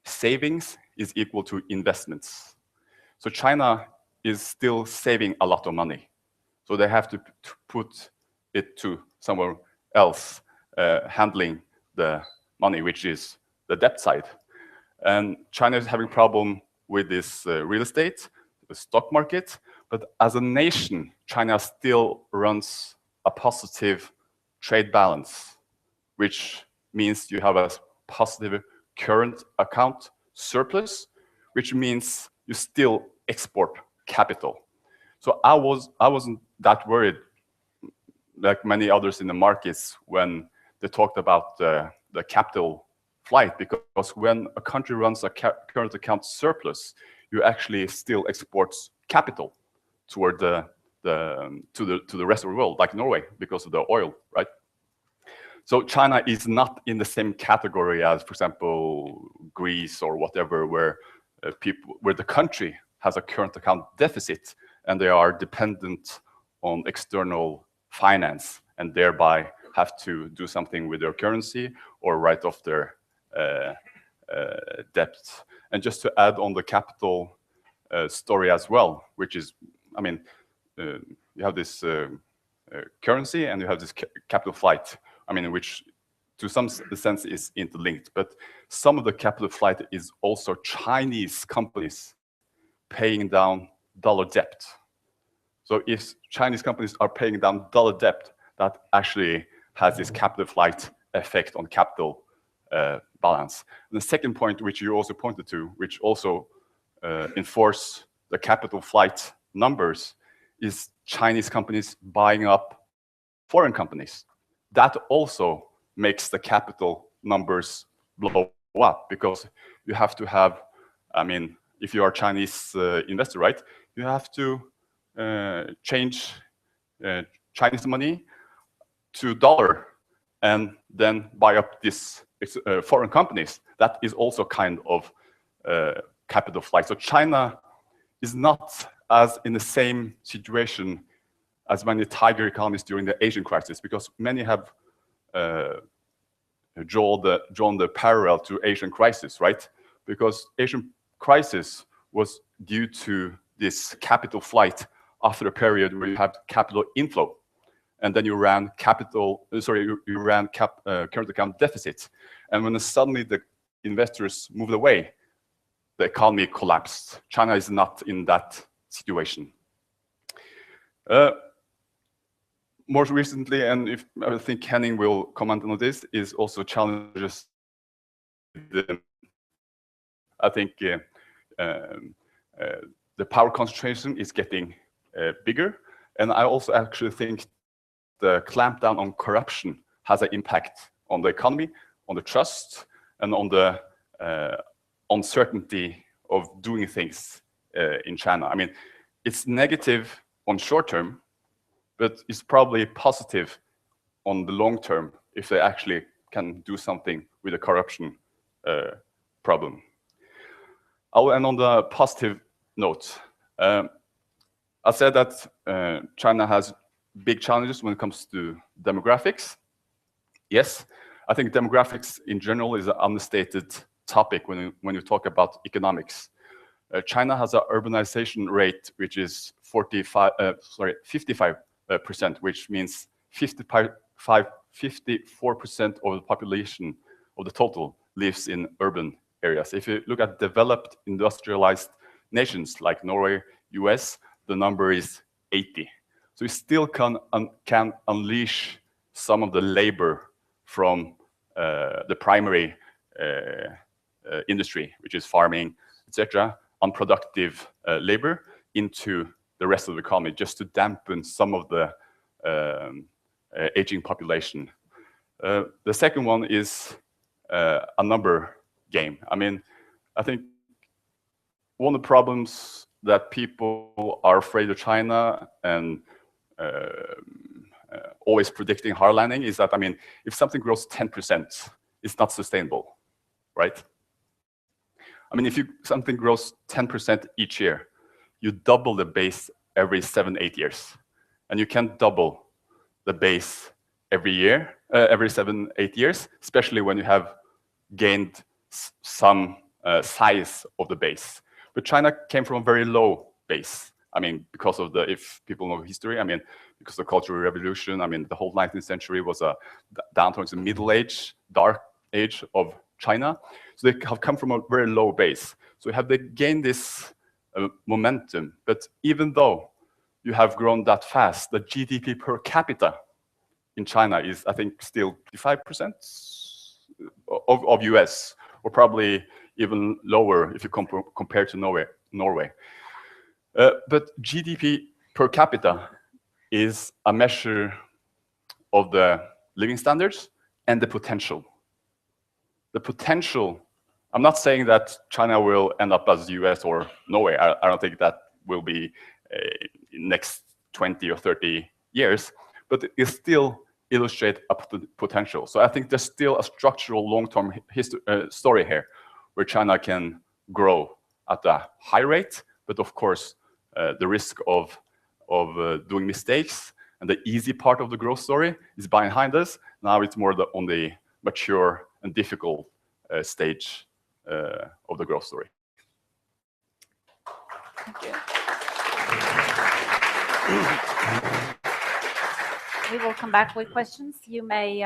Speaker 3: savings is equal to investments. So China is still saving a lot of money. So they have to put it to somewhere else, handling the money, which is the debt side. And China is having a problem with this real estate. stock market, but as a nation, China still runs a positive trade balance, which means you have a positive current account surplus, which means you still export capital. So I wasn't that worried like many others in the markets when they talked about the capital flight, because when a country runs a current account surplus, you actually still export capital toward to the rest of the world, like Norway, because of the oil, right? So China is not in the same category as, for example, Greece or whatever, where the country has a current account deficit and they are dependent on external finance and thereby have to do something with their currency or write off their debt. And just to add on the capital story as well, which is, I mean, you have this currency and you have this capital flight, I mean, which to some sense is interlinked, but some of the capital flight is also Chinese companies paying down dollar debt. So if Chinese companies are paying down dollar debt, that actually has this capital flight effect on capital balance. And the second point, which you also pointed to, which also enforce the capital flight numbers, is Chinese companies buying up foreign companies. That also makes the capital numbers blow up, because you have to have, I mean, if you are a Chinese investor, right, you have to change Chinese money to dollar and then buy up these foreign companies. That is also kind of capital flight. So China is not as in the same situation as many tiger economies during the Asian crisis, because many have drawn the parallel to Asian crisis, right? Because Asian crisis was due to this capital flight after a period where you had capital inflow, and then you ran current account deficit, and when suddenly the investors moved away, the economy collapsed. China is not in that situation. More recently, and if I think Henning will comment on this, is also challenges. I think the power concentration is getting bigger, and I also actually think the clampdown on corruption has an impact on the economy, on the trust, and on the uncertainty of doing things in China. I mean, it's negative on short term, but it's probably positive on the long term if they actually can do something with the corruption problem. I'll end on the positive note. I said that China has big challenges when it comes to demographics. Yes, I think demographics in general is an understated topic when you talk about economics. China has an urbanization rate which is 55%, which means 54% of the population of the total lives in urban areas. If you look at developed industrialized nations like Norway, US, the number is 80. So you still can unleash some of the labor from the primary industry, which is farming, etc., unproductive labor, into the rest of the economy, just to dampen some of the aging population. The second one is a number game. I mean, I think one of the problems that people are afraid of China and always predicting hard landing is that, I mean, if something grows 10%, it's not sustainable, right? I mean, if something grows 10% each year, you double the base every 7-8 years, and you can't double the base every year, every 7-8 years, especially when you have gained some size of the base. But China came from a very low base. I mean, because of if people know history, I mean, because of the Cultural Revolution, I mean, the whole 19th century was a down towards the middle age, dark age of China. So they have come from a very low base. So have they gained this momentum. But even though you have grown that fast, the GDP per capita in China is, I think, still 55% of US, or probably even lower if you compare to Norway. But GDP per capita is a measure of the living standards and the potential. The potential, I'm not saying that China will end up as US or Norway. I don't think that will be next 20 or 30 years, but it still illustrates a potential. So I think there's still a structural long-term story here where China can grow at a high rate, but of course, the risk of doing mistakes and the easy part of the growth story is behind us. Now it's more on the mature and difficult stage of the growth story.
Speaker 1: Thank you. We will come back with questions. You may,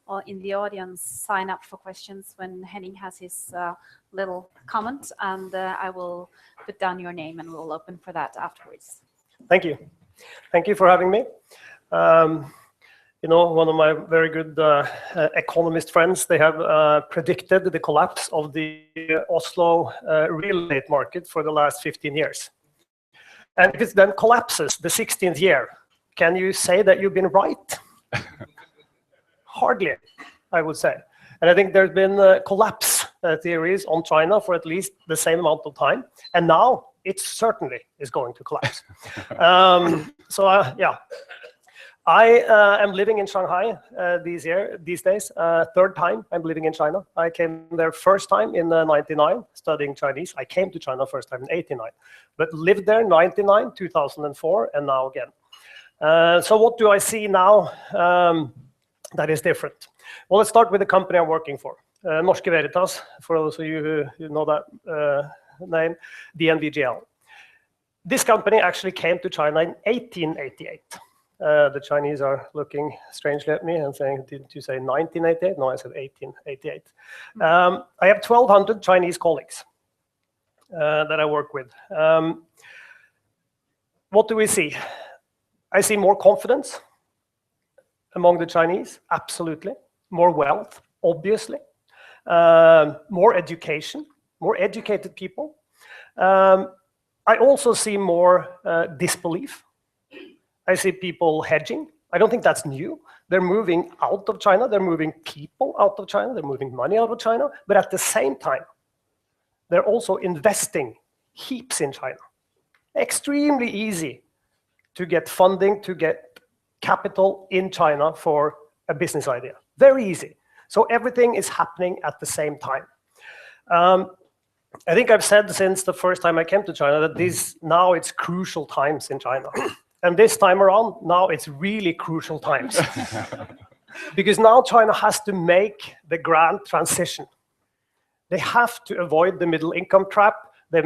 Speaker 1: or in the audience, sign up for questions when Henning has his little comment, and I will put down your name and we'll open for that afterwards.
Speaker 4: Thank you. Thank you for having me. You know, one of my very good economist friends, they have predicted the collapse of the Oslo real estate market for the last 15 years. And if it then collapses the 16th year, can you say that you've been right? Hardly, I would say. And I think there's been collapse theories on China for at least the same amount of time. And now it certainly is going to collapse. Yeah. I am living in Shanghai these days. Third time I'm living in China. I came there first time in 99, studying Chinese. I came to China first time in 89, but lived there 99, 2004, and now again. So what do I see now that is different? Well, let's start with the company I'm working for. Norske Veritas, for those of you who know that name, DNV GL. This company actually came to China in 1888. The Chinese are looking strangely at me and saying, didn't you say 1988? No, I said 1888. I have 1,200 Chinese colleagues that I work with. What do we see? I see more confidence among the Chinese, absolutely. More wealth, obviously. More education, more educated people. I also see more disbelief. I see people hedging. I don't think that's new. They're moving out of China. They're moving people out of China. They're moving money out of China. But at the same time, they're also investing heaps in China. Extremely easy to get funding, to get capital in China for a business idea. Very easy. So everything is happening at the same time. I think I've said since the first time I came to China that now it's crucial times in China. And this time around, now it's really crucial times. Because now China has to make the grand transition. They have to avoid the middle income trap. They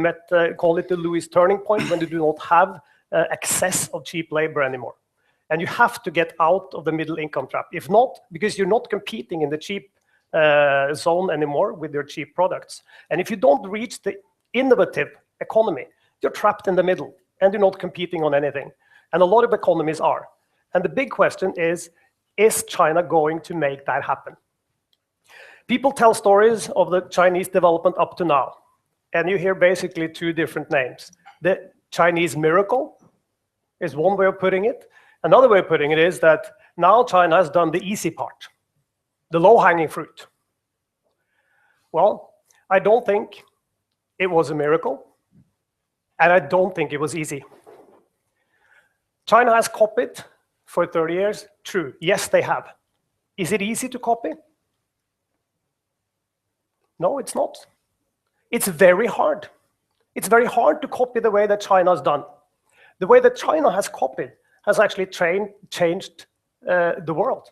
Speaker 4: call it the Lewis turning point, when they do not have excess of cheap labor anymore. And you have to get out of the middle income trap. If not, because you're not competing in the cheap zone anymore with your cheap products. And if you don't reach the innovative economy, you're trapped in the middle and you're not competing on anything. And a lot of economies are. And the big question is China going to make that happen? People tell stories of the Chinese development up to now. And you hear basically two different names. The Chinese miracle is one way of putting it. Another way of putting it is that now China has done the easy part, the low-hanging fruit. Well, I don't think it was a miracle, and I don't think it was easy. China has copied for 30 years. True, yes, they have. Is it easy to copy? No, it's not. It's very hard. It's very hard to copy the way that China has done. The way that China has copied has actually changed the world.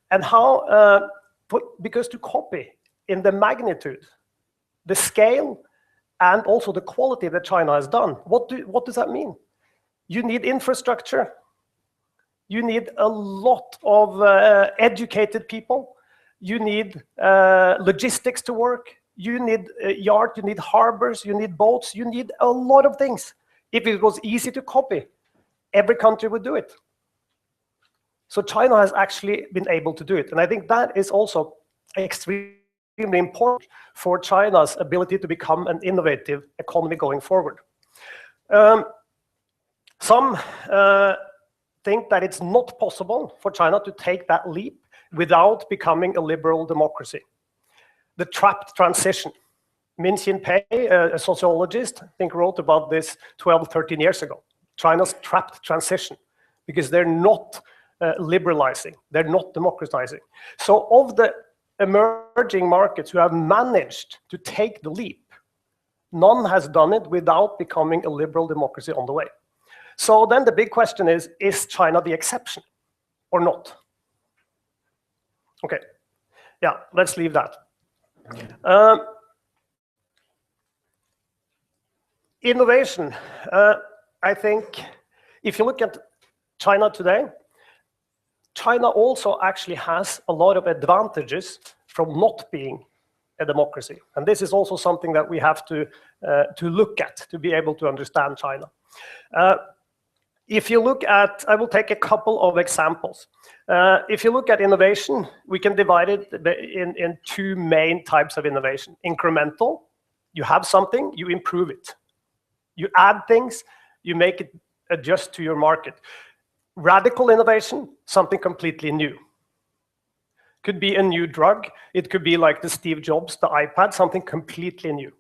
Speaker 4: And how? Because to copy in the magnitude, the scale, and also the quality that China has done, what does that mean? You need infrastructure. You need a lot of educated people. You need logistics to work. You need a yard, you need harbors, you need boats, you need a lot of things. If it was easy to copy, every country would do it. So China has actually been able to do it. And I think that is also extremely important for China's ability to become an innovative economy going forward. Some think that it's not possible for China to take that leap without becoming a liberal democracy. The trapped transition. Min Jinpei, a sociologist, I think wrote about this 12, 13 years ago. China's trapped transition, because they're not liberalizing, they're not democratizing. So of the emerging markets who have managed to take the leap, none has done it without becoming a liberal democracy on the way. So then the big question is China the exception or not? Okay, yeah, let's leave that. Innovation, I think if you look at China today, China also actually has a lot of advantages from not being a democracy. And this is also something that we have to look at to be able to understand China. If you look at, I will take a couple of examples. If you look at innovation, we can divide it in two main types of innovation. Incremental, you have something, you improve it. You add things, you make it adjust to your market. Radical innovation, something completely new. Could be a new drug, it could be like the Steve Jobs, the iPad, something completely new.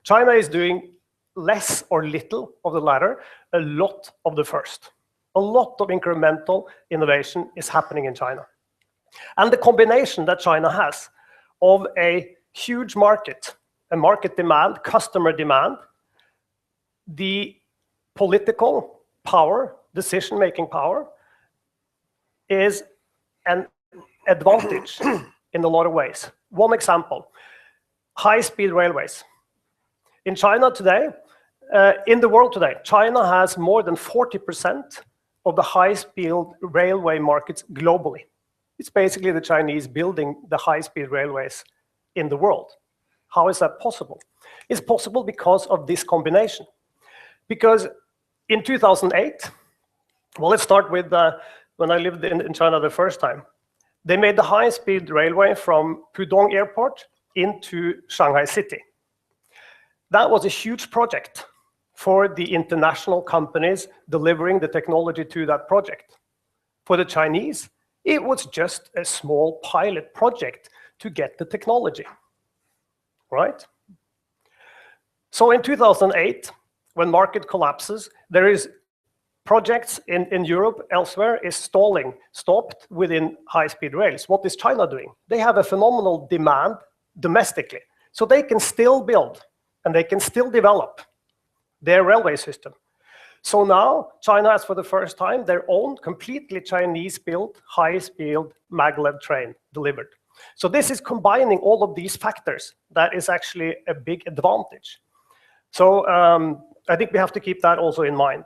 Speaker 4: China is doing less or little of the latter, a lot of the first. A lot of incremental innovation is happening in China. And the combination that China has of a huge market, a market demand, customer demand, the political power, decision-making power, is an advantage in a lot of ways. One example, high-speed railways. In China today, in the world today, China has more than 40% of the high-speed railway markets globally. It's basically the Chinese building the high-speed railways in the world. How is that possible? It's possible because of this combination. Because in 2008, well, let's start with when I lived in China the first time. They made the high-speed railway from Pudong Airport into Shanghai City. That was a huge project for the international companies delivering the technology to that project. For the Chinese, it was just a small pilot project to get the technology, right? So in 2008, when market collapses, there is projects in Europe, elsewhere, is stopped within high-speed rails. What is China doing? They have a phenomenal demand domestically, so they can still build and they can still develop their railway system. So now China has for the first time their own completely Chinese-built high-speed maglev train delivered. So this is combining all of these factors. That is actually a big advantage. So I think we have to keep that also in mind.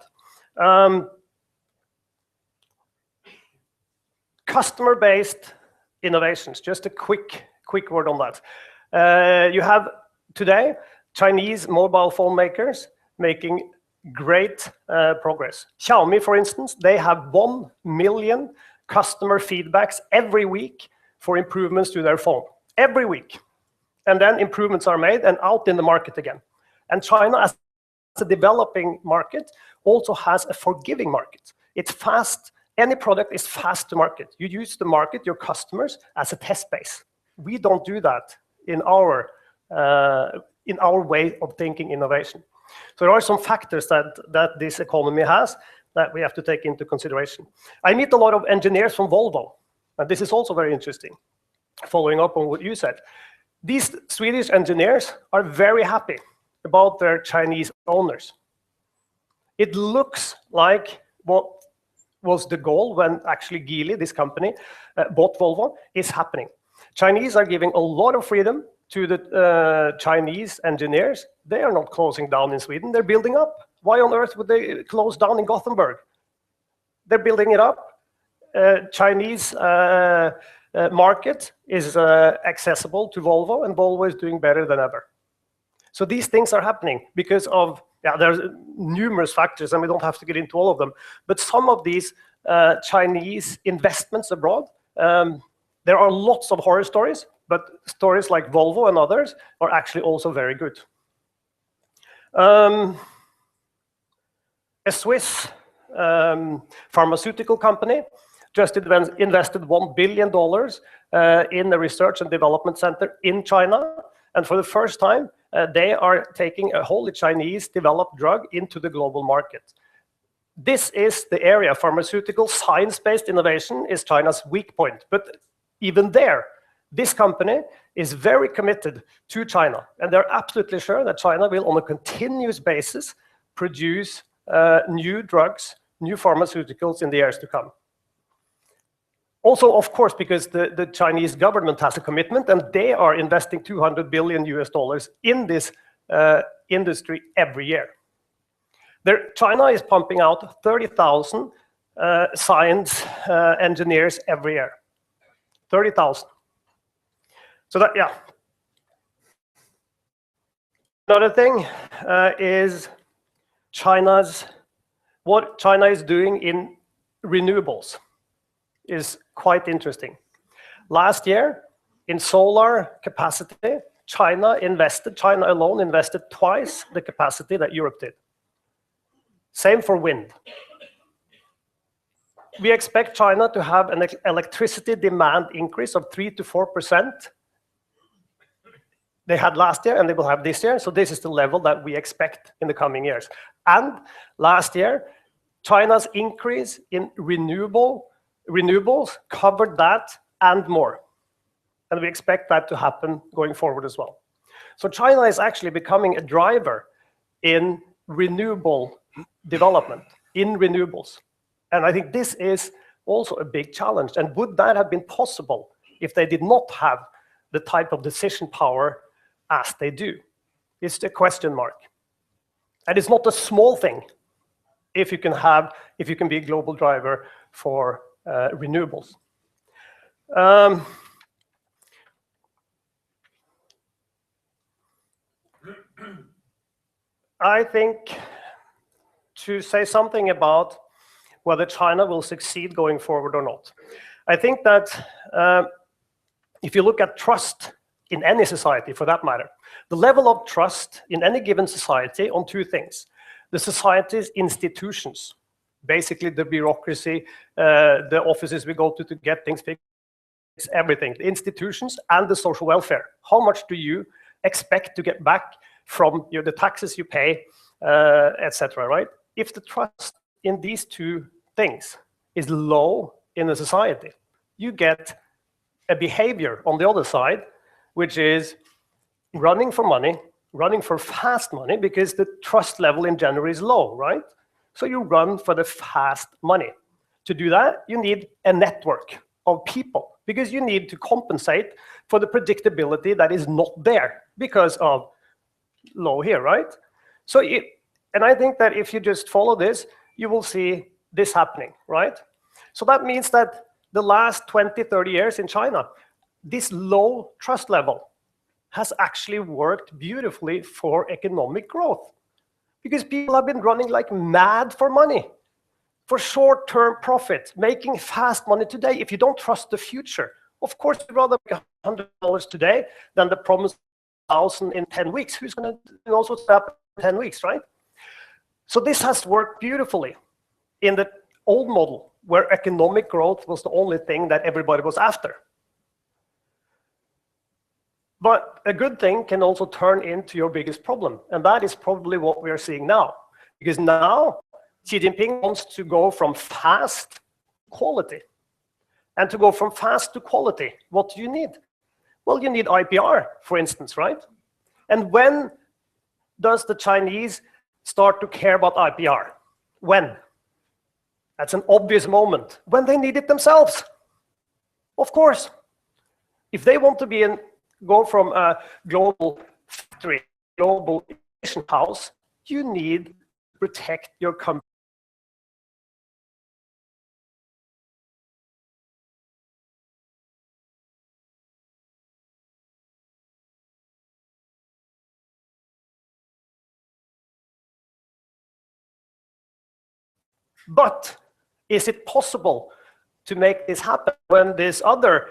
Speaker 4: Customer-based innovations, just a quick word on that. You have today Chinese mobile phone makers making great progress. Xiaomi, for instance, they have 1 million customer feedbacks every week for improvements to their phone. Every week. And then improvements are made and out in the market again. And China, as a developing market, also has a forgiving market. It's fast. Any product is fast to market. You use the market, your customers, as a test base. We don't do that in our way of thinking innovation. So there are some factors that this economy has that we have to take into consideration. I meet a lot of engineers from Volvo, and this is also very interesting, following up on what you said. These Swedish engineers are very happy about their Chinese owners. It looks like what was the goal when actually Geely, this company, bought Volvo, is happening. Chinese are giving a lot of freedom to the Chinese engineers. They are not closing down in Sweden, they're building up. Why on earth would they close down in Gothenburg? They're building it up. Chinese market is accessible to Volvo, and Volvo is doing better than ever. So these things are happening because of, there's numerous factors, and we don't have to get into all of them, but some of these Chinese investments abroad, there are lots of horror stories, but stories like Volvo and others are actually also very good. A Swiss pharmaceutical company just invested $1 billion in a research and development center in China, and for the first time, they are taking a wholly Chinese developed drug into the global market. This is the area, pharmaceutical science-based innovation is China's weak point, but even there, this company is very committed to China, and they're absolutely sure that China will, on a continuous basis, produce new drugs, new pharmaceuticals in the years to come. Also, of course, because the Chinese government has a commitment, and they are investing $200 billion in this industry every year. China is pumping out 30,000 science engineers every year. 30,000. So that, Another thing is what China is doing in renewables is quite interesting. Last year, in solar capacity, China alone invested twice the capacity that Europe did. Same for wind. We expect China to have an electricity demand increase of 3 to 4%. They had last year and they will have this year, so this is the level that we expect in the coming years. And last year, China's increase in renewables covered that and more. And we expect that to happen going forward as well. So China is actually becoming a driver in renewable development, in renewables. And I think this is also a big challenge. And would that have been possible if they did not have the type of decision power as they do? It's a question mark. And it's not a small thing if you can be a global driver for renewables. I think to say something about whether China will succeed going forward or not. I think that if you look at trust in any society, for that matter, the level of trust in any given society on two things. The society's institutions, basically the bureaucracy, the offices we go to get things fixed, everything, the institutions and the social welfare. How much do you expect to get back from the taxes you pay, etc., right? If the trust in these two things is low in a society, you get a behavior on the other side, which is running for money, running for fast money, because the trust level in general is low, right? So you run for the fast money. To do that, you need a network of people, because you need to compensate for the predictability that is not there because of low here, right? So, and I think that if you just follow this, you will see this happening, right? So that means that the last 20, 30 years in China, this low trust level has actually worked beautifully for economic growth, because people have been running like mad for money, for short-term profit, making fast money today. If you don't trust the future, of course, you'd rather make $100 today than the promised 1,000 in 10 weeks. Who's going to know what's happening in 10 weeks, right? So this has worked beautifully in the old model, where economic growth was the only thing that everybody was after. But a good thing can also turn into your biggest problem, and that is probably what we are seeing now. Because now, Xi Jinping wants to go from fast to quality. And to go from fast to quality, what do you need? Well, you need IPR, for instance, right? And when does the Chinese start to care about IPR? When? That's an obvious moment. When they need it themselves. Of course. If they want to go from a global factory, global innovation house, you need to protect your company. But is it possible to make this happen when this other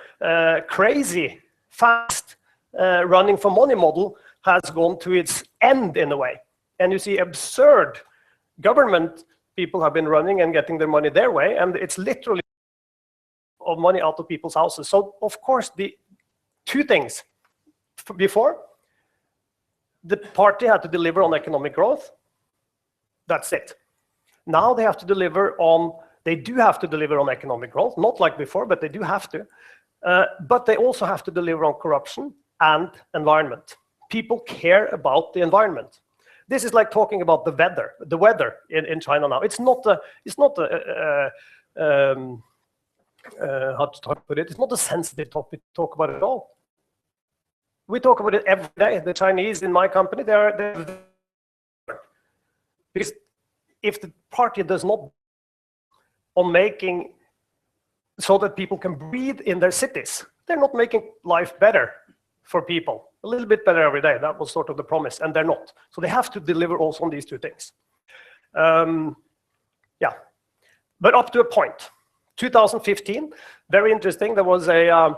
Speaker 4: crazy, fast running for money model has gone to its end in a way? And you see absurd government people have been running and getting their money their way, and it's literally of money out of people's houses. So of course, the two things. Before, the party had to deliver on economic growth. That's it. Now they have to deliver on, they do have to deliver on economic growth, not like before, but they do have to. But they also have to deliver on corruption and environment. People care about the environment. This is like talking about the weather in China now. It's not a how to put it? It's not a sensitive topic to talk about at all. We talk about it every day. The Chinese in my company, they're because if the party does not on making so that people can breathe in their cities, they're not making life better for people. A little bit better every day. That was sort of the promise, and they're not. So they have to deliver also on these two things. Yeah, but up to a point. 2015, very interesting. There was a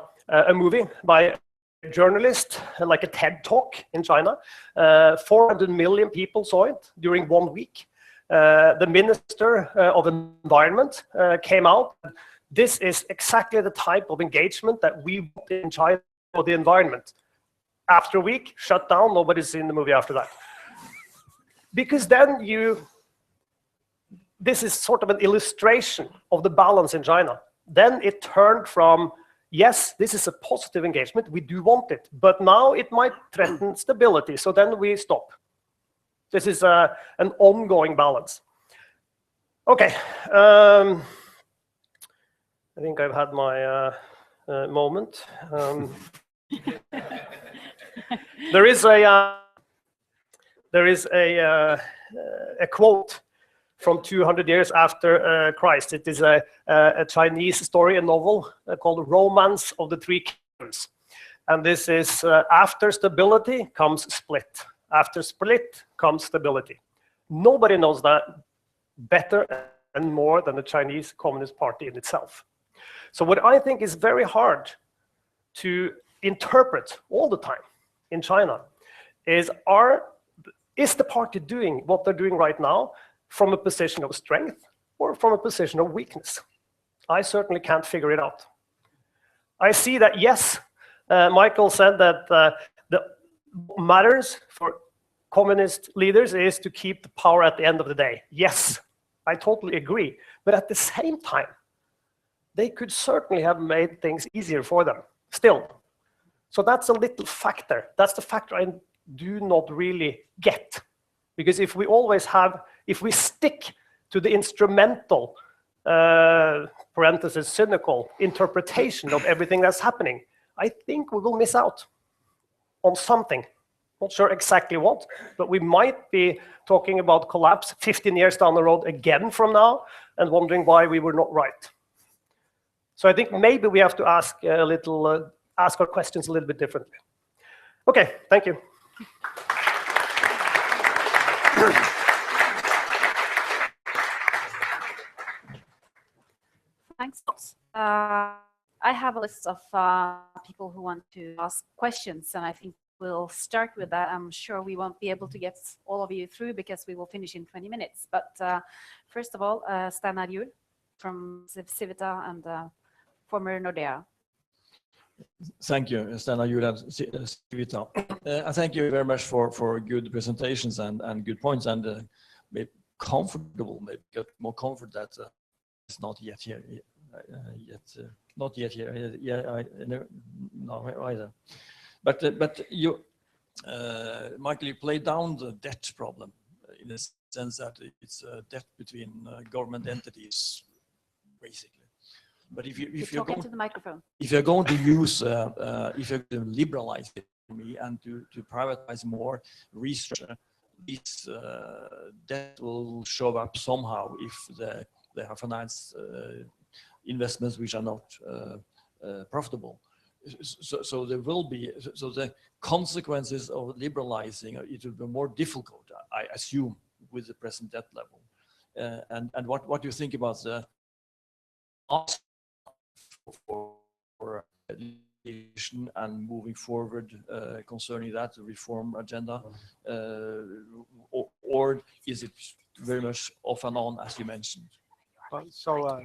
Speaker 4: movie by a journalist, like a TED Talk in China. 400 million people saw it during 1 week. The Minister of Environment came out. This is exactly the type of engagement that we want in China for the environment. After a week, shut down, nobody's seen the movie after that. Because then this is sort of an illustration of the balance in China. Then it turned from, yes, this is a positive engagement, we do want it, but now it might threaten stability, so then we stop. This is an ongoing balance. Okay, I think I've had my moment. There is a quote from 200 years after Christ. It is a Chinese story, a novel called Romance of the Three Kingdoms. And this is, after stability comes split. After split comes stability. Nobody knows that better and more than the Chinese Communist Party in itself. So what I think is very hard to interpret all the time in China is the party doing what they're doing right now from a position of strength or from a position of weakness? I certainly can't figure it out. I see that, yes, Michael said that the matters for communist leaders is to keep the power at the end of the day. Yes, I totally agree. But at the same time, they could certainly have made things easier for them still. So that's a little factor. That's the factor I do not really get. Because if we stick to the instrumental, parenthesis, cynical interpretation of everything that's happening, I think we will miss out on something. Not sure exactly what, but we might be talking about collapse 15 years down the road again from now and wondering why we were not right. So I think maybe we have to ask ask our questions a little bit differently. Okay, thank you.
Speaker 1: Thanks. I have a list of people who want to ask questions, and I think we'll start with that. I'm sure we won't be able to get all of you through because we will finish in 20 minutes. But first of all, Steinar Juel from Civita and former Nordea.
Speaker 5: Thank you, Steinar Juel and Civita. Thank you very much for good presentations and good points, and maybe comfortable, maybe get more comfort that it's not yet here. Not yet here. No, either. But you, Michael, you played down the debt problem in the sense that it's a debt between government entities, basically. But if you're going
Speaker 1: to the microphone,
Speaker 5: if you're going to use, if you're going to liberalize the economy and to privatize more research, this debt will show up somehow if they have financed investments which are not profitable. So there will be, so the consequences of liberalizing, it will be more difficult, I assume, with the present debt level. and what do you think about the ask for legislation and moving forward concerning that reform agenda, or is it very much off and on, as you mentioned?
Speaker 2: Well, so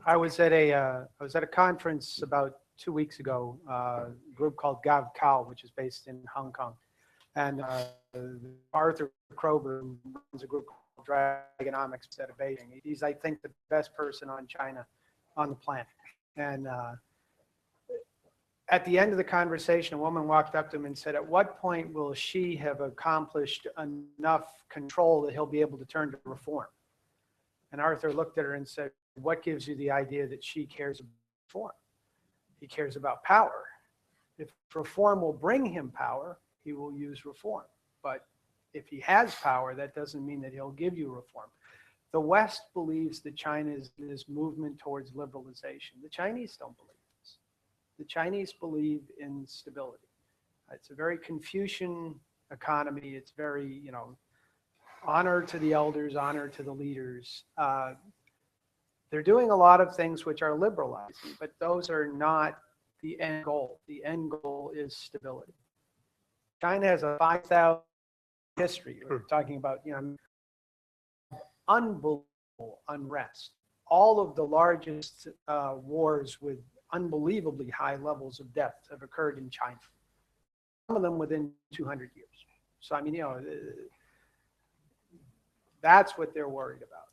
Speaker 2: I was at a conference about 2 weeks ago, a group called GovCal, which is based in Hong Kong, and Arthur Krober, who runs a group called Dragonomics out of Beijing. He's, I think, the best person on China on the planet. And at the end of the conversation, a woman walked up to him and said, "At what point will Xi have accomplished enough control that he'll be able to turn to reform?" And Arthur looked at her and said, "What gives you the idea that Xi cares about reform? He cares about power. If reform will bring him power, he will use reform. But if he has power, that doesn't mean that he'll give you reform." The West believes that China is in this movement towards liberalization. The Chinese don't believe this. The Chinese believe in stability. It's a very Confucian economy. It's very, honor to the elders, honor to the leaders. They're doing a lot of things which are liberalizing, but those are not the end goal. The end goal is stability. China has a 5,000 history. We're talking about, unbelievable unrest. All of the largest wars with unbelievably high levels of death have occurred in China. Some of them within 200 years. So, that's what they're worried about.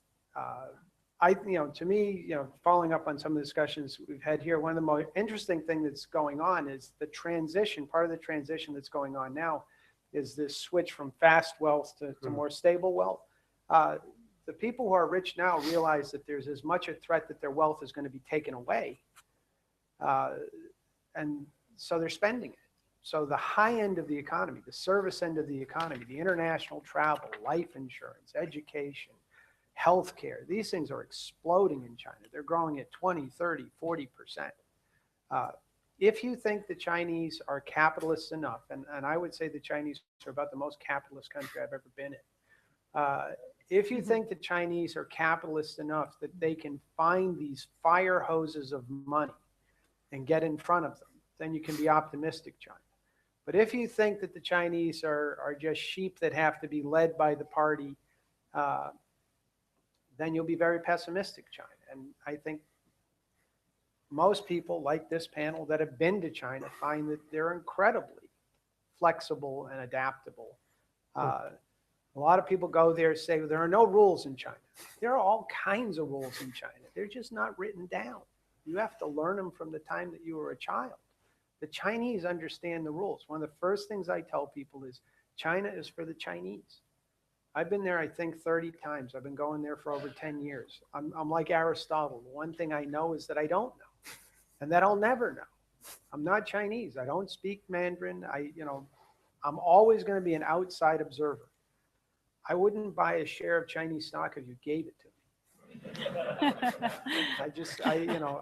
Speaker 2: To me, following up on some of the discussions we've had here, one of the most interesting things that's going on is the transition. Part of the transition that's going on now is this switch from fast wealth to more stable wealth. The people who are rich now realize that there's as much a threat that their wealth is going to be taken away. And so they're spending it. So the high end of the economy, the service end of the economy, the international travel, life insurance, education, healthcare, these things are exploding in China. They're growing at 20, 30, 40%. If you think the Chinese are capitalist enough, and I would say the Chinese are about the most capitalist country I've ever been in. If you think the Chinese are capitalist enough that they can find these fire hoses of money and get in front of them, then you can be optimistic, China. But if you think that the Chinese are just sheep that have to be led by the party, then you'll be very pessimistic, China. And I think most people like this panel that have been to China find that they're incredibly flexible and adaptable. A lot of people go there and say, well, there are no rules in China. There are all kinds of rules in China. They're just not written down. You have to learn them from the time that you were a child. The Chinese understand the rules. One of the first things I tell people is China is for the Chinese. I've been there, I think, 30 times. I've been going there for over 10 years. I'm like Aristotle. The one thing I know is that I don't know, and that I'll never know. I'm not Chinese. I don't speak Mandarin. I'm always going to be an outside observer. I wouldn't buy a share of Chinese stock if you gave it to me.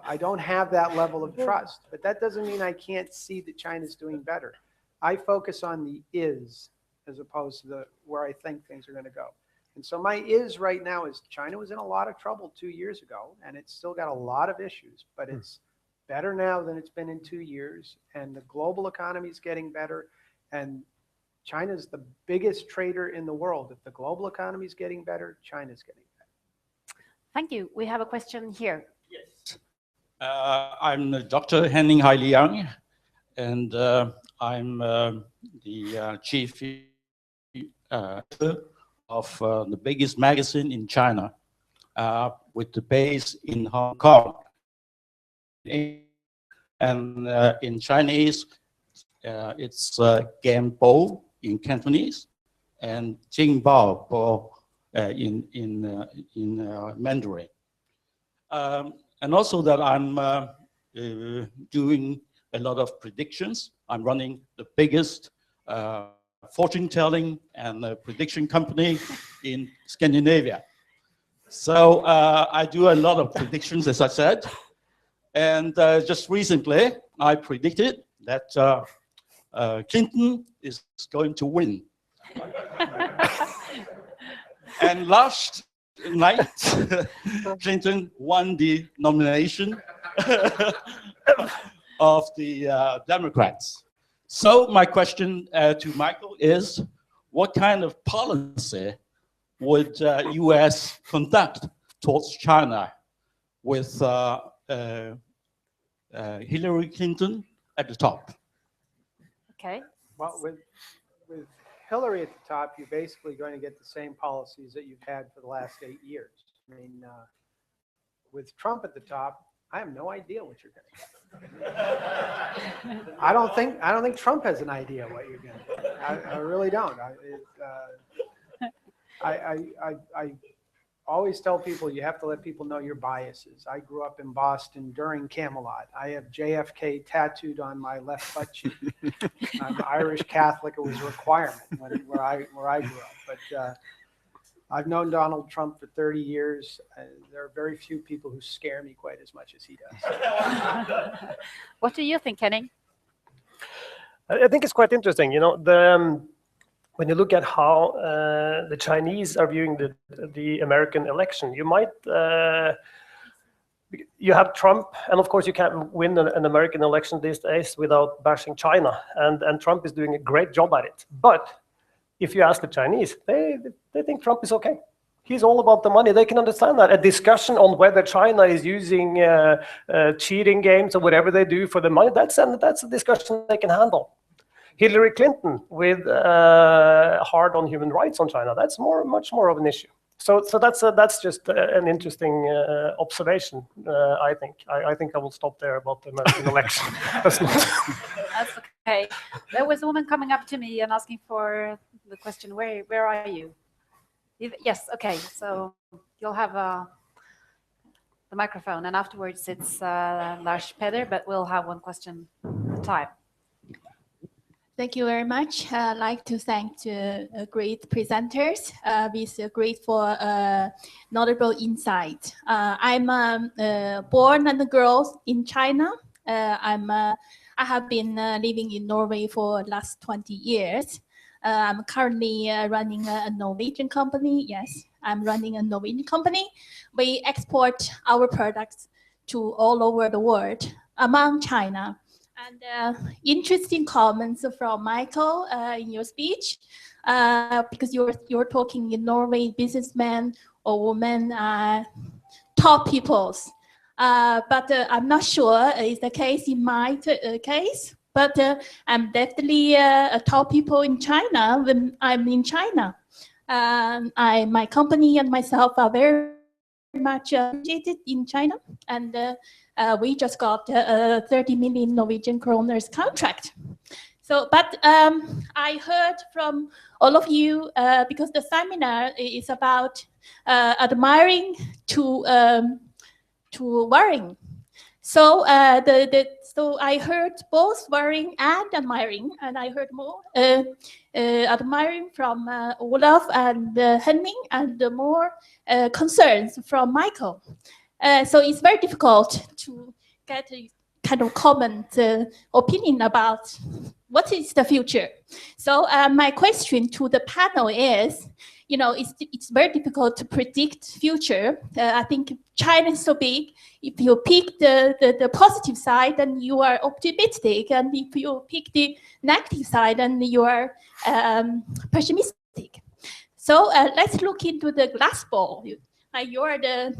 Speaker 2: I don't have that level of trust, but that doesn't mean I can't see that China's doing better. I focus on the is as opposed to where I think things are going to go. And so my is right now is China was in a lot of trouble 2 years ago, and it's still got a lot of issues, but it's better now than it's been in 2 years, and the global economy is getting better, and China's the biggest trader in the world. If the global economy is getting better, China's getting better.
Speaker 1: Thank you. We have a question here.
Speaker 6: Yes. I'm Dr. Henning Kristoffersen, and I'm the chief of the biggest magazine in China with the base in Hong Kong. And in Chinese, it's Gambo in Cantonese and Jingbao in Mandarin. And also that I'm doing a lot of predictions. I'm running the biggest fortune telling and prediction company in Scandinavia. So I do a lot of predictions, as I said. And just recently, I predicted that Clinton is going to win. And last night, Clinton won the nomination of the Democrats. So my question to Michael is, what kind of policy would U.S. conduct towards China with Hillary Clinton at the top?
Speaker 1: Okay.
Speaker 2: Well, with Hillary at the top, you're basically going to get the same policies that you've had for the last 8 years. I mean, with Trump at the top, I have no idea what you're going to get. I don't think Trump has an idea what you're going to get. I really don't. I always tell people you have to let people know your biases. I grew up in Boston during Camelot. I have JFK tattooed on my left butt cheek. I'm Irish Catholic. It was a requirement where I grew up. But I've known Donald Trump for 30 years. There are very few people who scare me quite as much as he does.
Speaker 1: What do you think, Henning?
Speaker 4: I think it's quite interesting. You know, when you look at how the Chinese are viewing the American election, you might you have Trump, and of course you can't win an American election these days without bashing China, and Trump is doing a great job at it. But if you ask the Chinese, they think Trump is okay. He's all about the money. They can understand that. A discussion on whether China is using cheating games or whatever they do for the money, that's a discussion they can handle. Hillary Clinton with hard on human rights on China, that's much more of an issue. So that's just an interesting observation. I think I will stop there about the American election. That's
Speaker 1: okay. There was a woman coming up to me and asking for the question, where are you? Yes, okay. So you'll have the microphone, and afterwards it's Lars Peder, but we'll have one question at a time.
Speaker 7: Thank you very much. I'd like to thank the great presenters with great for knowledgeable insight. I'm born and grew in China. I have been living in Norway for the last 20 years. I'm currently running a Norwegian company. Yes, I'm running a Norwegian company. We export our products to all over the world, among China. And interesting comments from Michael in your speech, because you're talking in Norway, businessmen or women, top peoples. But I'm not sure is the case in my case. But I'm definitely a top people in China when I'm in China. My company and myself are very much appreciated in China, and we just got a 30 million Norwegian kroners contract. So, but I heard from all of you, because the seminar is about admiring to worrying. So so I heard both worrying and admiring, and I heard more admiring from Olav and Henning, and more concerns from Michael. So it's very difficult to get a kind of common opinion about what is the future. So my question to the panel is, you know, it's very difficult to predict future. I think China is so big. If you pick the positive side, then you are optimistic, and if you pick the negative side, then you are pessimistic. So let's look into the glass ball. You are the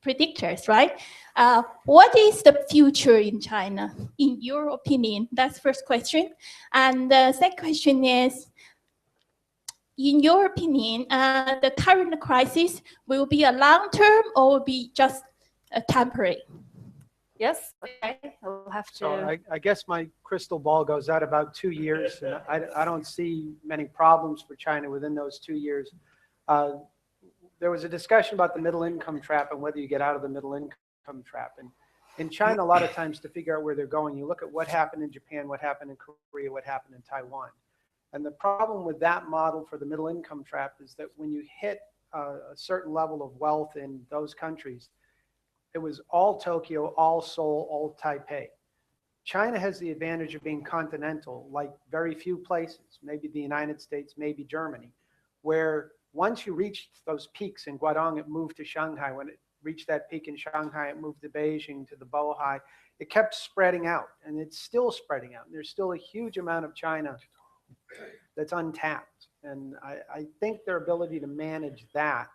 Speaker 7: predictors, right? What is the future in China, in your opinion? That's the first question. And the second question is, in your opinion, the current crisis will be a long-term or will be just a temporary?
Speaker 1: Yes, okay. We'll have to.
Speaker 2: So I guess my crystal ball goes out about 2 years, and I don't see many problems for China within those 2 years. There was a discussion about the middle income trap and whether you get out of the middle income trap. And in China, a lot of times to figure out where they're going, you look at what happened in Japan, what happened in Korea, what happened in Taiwan. And the problem with that model for the middle income trap is that when you hit a certain level of wealth in those countries, it was all Tokyo, all Seoul, all Taipei. China has the advantage of being continental, like very few places, maybe the United States, maybe Germany, where once you reach those peaks in Guangdong, it moved to Shanghai. When it reached that peak in Shanghai, it moved to Beijing, to the Bohai. It kept spreading out, and it's still spreading out. There's still a huge amount of China that's untapped. And I think their ability to manage that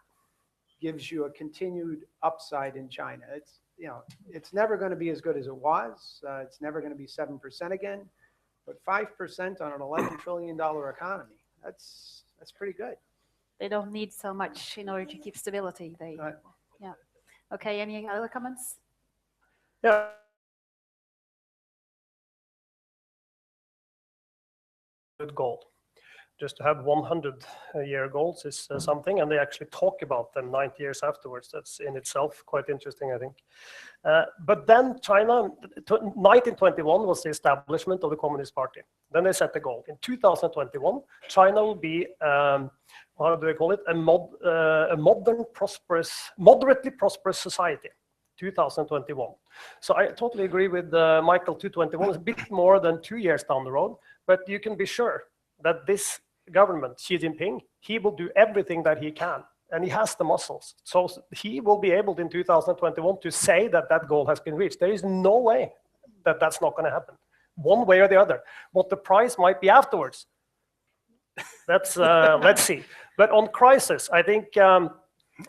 Speaker 2: gives you a continued upside in China. It's, you know, it's never going to be as good as it was. It's never going to be 7% again, but 5% on an $11 trillion economy, that's pretty good.
Speaker 1: They don't need so much in order to keep stability. Yeah. Okay, any other comments?
Speaker 4: Yeah. Good goal. Just to have 100-year goals is something, and they actually talk about them 90 years afterwards. That's in itself quite interesting, I think. But then China, 1921 was the establishment of the Communist Party. Then they set the goal. In 2021, China will be, how do they call it? A modern, moderately prosperous society. 2021. So I totally agree with Michael. 2021 is a bit more than 2 years down the road, but you can be sure that this government, Xi Jinping, he will do everything that he can, and he has the muscles. So he will be able in 2021 to say that that goal has been reached. There is no way that that's not going to happen, one way or the other. What the price might be afterwards, that's let's see. But on crisis, I think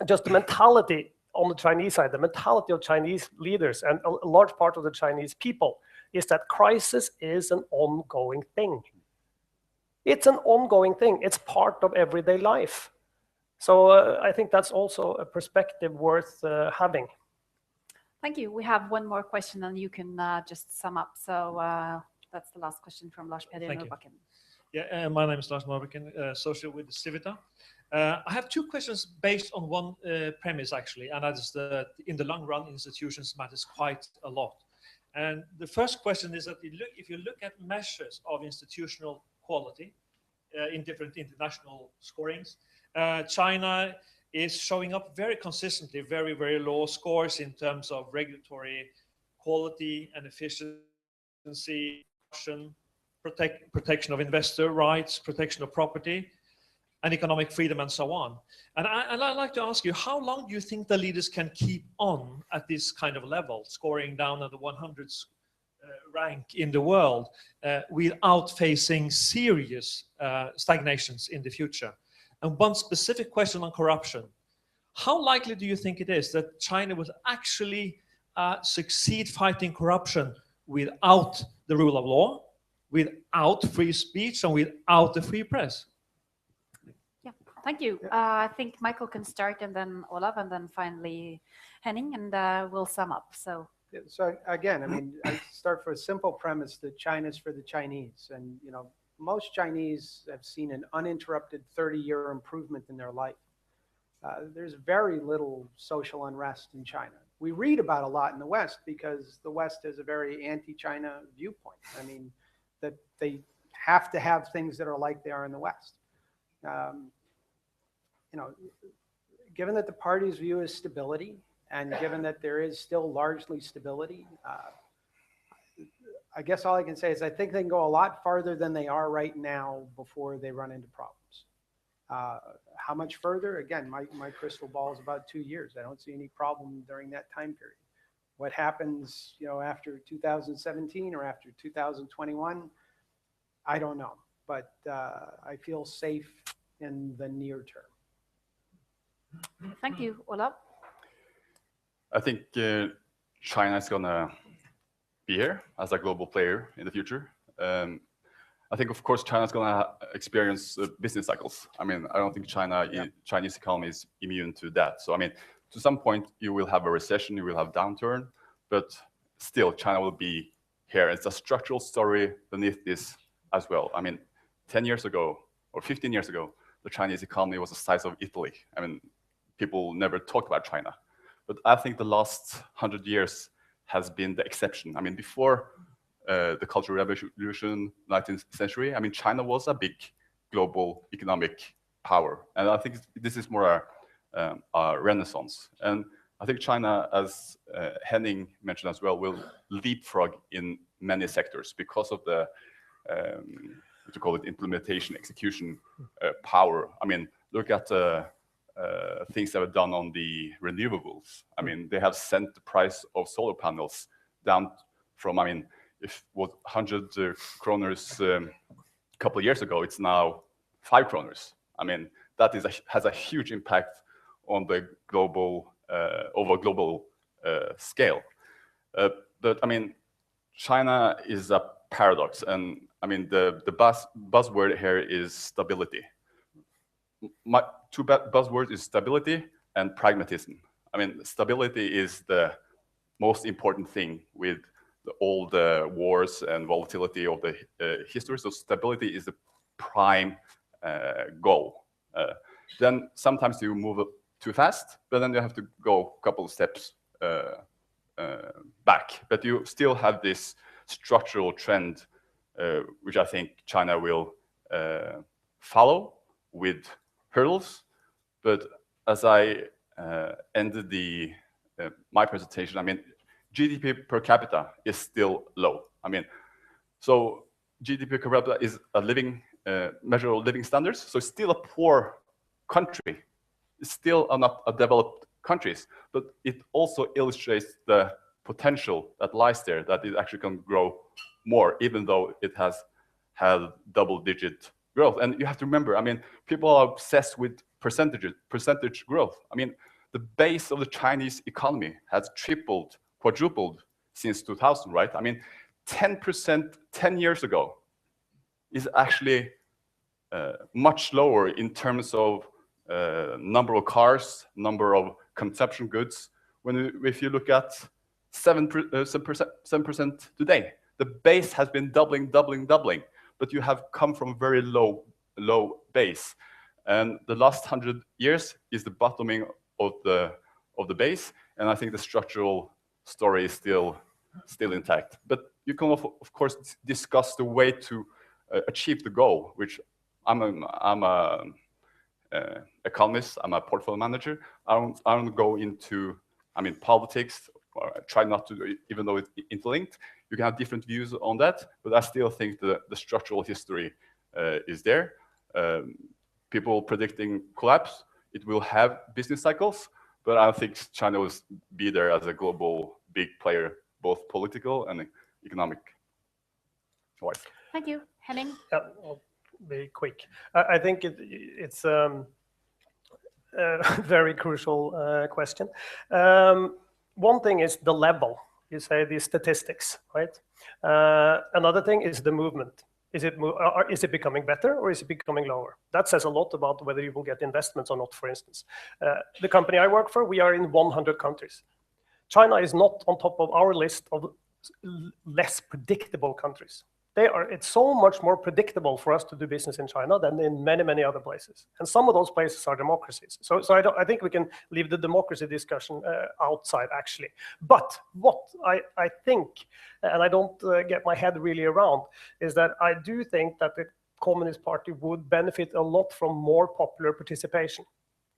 Speaker 4: just the mentality on the Chinese side, the mentality of Chinese leaders and a large part of the Chinese people is that crisis is an ongoing thing. It's an ongoing thing. It's part of everyday life. So I think that's also a perspective worth having.
Speaker 1: Thank you. We have one more question, and you can just sum up. So that's the last question from Lars Peder Norbakken.
Speaker 8: Yeah, my name is Lars Norbakken, associate with Civita. I have two questions based on one premise, actually, and that is that in the long run, institutions matters quite a lot. And the first question is that if you look at measures of institutional quality in different international scorings, China is showing up very consistently, very, very low scores in terms of regulatory quality and efficiency, protection of investor rights, protection of property, and economic freedom, and so on. And I'd like to ask you, how long do you think the leaders can keep on at this kind of level, scoring down at the 100th rank in the world, without facing serious stagnations in the future? And one specific question on corruption. How likely do you think it is that China would actually succeed fighting corruption without the rule of law, without free speech, and without the free press?
Speaker 1: Yeah, thank you. I think Michael can start, and then Olav, and then finally Henning, and we'll sum up. So
Speaker 2: again, I mean, I start for a simple premise that China's for the Chinese, and you know, most Chinese have seen an uninterrupted 30-year improvement in their life. There's very little social unrest in China. We read about a lot in the West because the West has a very anti-China viewpoint. I mean, that they have to have things that are like they are in the West. You know, given that the party's view is stability, and given that there is still largely stability, I guess all I can say is I think they can go a lot farther than they are right now before they run into problems. How much further? Again, my crystal ball is about 2 years. I don't see any problem during that time period. What happens, you know, after 2017 or after 2021, I don't know. But I feel safe in the near term.
Speaker 1: thank you, Olav.
Speaker 3: I think China is going to be here as a global player in the future. I think, of course, China is going to experience business cycles. I mean, I don't think Chinese economy is immune to that. So, I mean, to some point, you will have a recession, you will have downturn, but still, China will be here. It's a structural story beneath this as well. I mean, 10 years ago or 15 years ago, the Chinese economy was the size of Italy. I mean, people never talked about China. But I think the last 100 years has been the exception. I mean, before the Cultural Revolution, 19th century, I mean, China was a big global economic power. And I think this is more a renaissance. And I think China, as Henning mentioned as well, will leapfrog in many sectors because of the, what you call it, implementation, execution power. I mean, look at the things that were done on the renewables. I mean, they have sent the price of solar panels down from, I mean, if it was 100 kroners a couple of years ago, it's now 5 kroners. I mean, that has a huge impact on the global, over global scale. But I mean, China is a paradox, and I mean, the buzzword here is stability. My two buzzwords is stability and pragmatism. I mean, stability is the most important thing with all the wars and volatility of the history. So stability is the prime goal. Then sometimes you move too fast, but then you have to go a couple of steps back. But you still have this structural trend, which I think China will follow with hurdles. But as I ended my presentation, I mean, GDP per capita is still low. I mean, so GDP per capita is a living measure of living standards. So it's still a poor country. It's still not a developed countries, but it also illustrates the potential that lies there, that it actually can grow more, even though it has had double-digit growth. And you have to remember, I mean, people are obsessed with percentage growth. I mean, the base of the Chinese economy has tripled, quadrupled since 2000, right? I mean, 10% 10 years ago is actually much lower in terms of number of cars, number of consumption goods. If you look at 7% today, the base has been doubling, but you have come from a very low base. And the last 100 years is the bottoming of the base, and I think the structural story is still intact. But you can of course discuss the way to achieve the goal, which I'm a economist, I'm a portfolio manager. I don't go into, I mean, politics, or I try not to, even though it's interlinked. You can have different views on that, but I still think the structural history is there. People predicting collapse, it will have business cycles, but I don't think China will be there as a global big player, both political and economic wise.
Speaker 1: Thank you. Henning?
Speaker 4: Yeah, I'll be quick. I think it's a very crucial question. One thing is the level, you say the statistics, right? Another thing is the movement. Is it becoming better or is it becoming lower? That says a lot about whether you will get investments or not, for instance. The company I work for, we are in 100 countries. China is not on top of our list of less predictable countries. It's so much more predictable for us to do business in China than in many, many other places. And some of those places are democracies. So I think we can leave the democracy discussion outside, actually. But what I think, and I don't get my head really around, is that I do think that the Communist Party would benefit a lot from more popular participation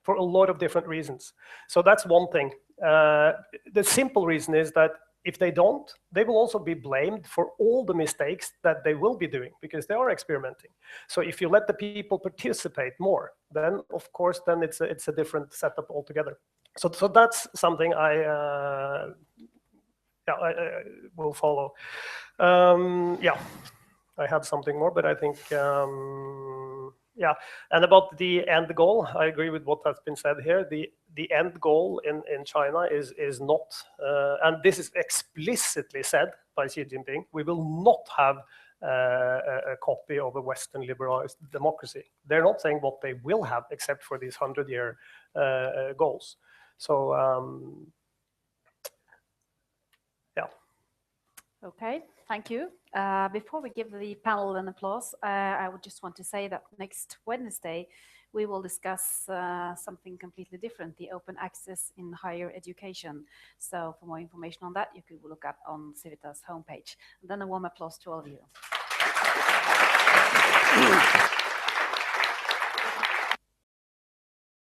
Speaker 4: for a lot of different reasons. So that's one thing. The simple reason is that if they don't, they will also be blamed for all the mistakes that they will be doing because they are experimenting. So if you let the people participate more, then of course, then it's a different setup altogether. So that's something I will follow. Yeah, I had something more, but I think, yeah. And about the end goal, I agree with what has been said here. The end goal in China is not, and this is explicitly said by Xi Jinping, we will not have a copy of a Western liberalized democracy. They're not saying what they will have except for these 100-year goals. So, yeah.
Speaker 1: Okay, thank you. Before we give the panel an applause, I would just want to say that next Wednesday, we will discuss something completely different, the open access in higher education. So for more information on that, you could look up on Civita's homepage. And then a warm applause to all of you.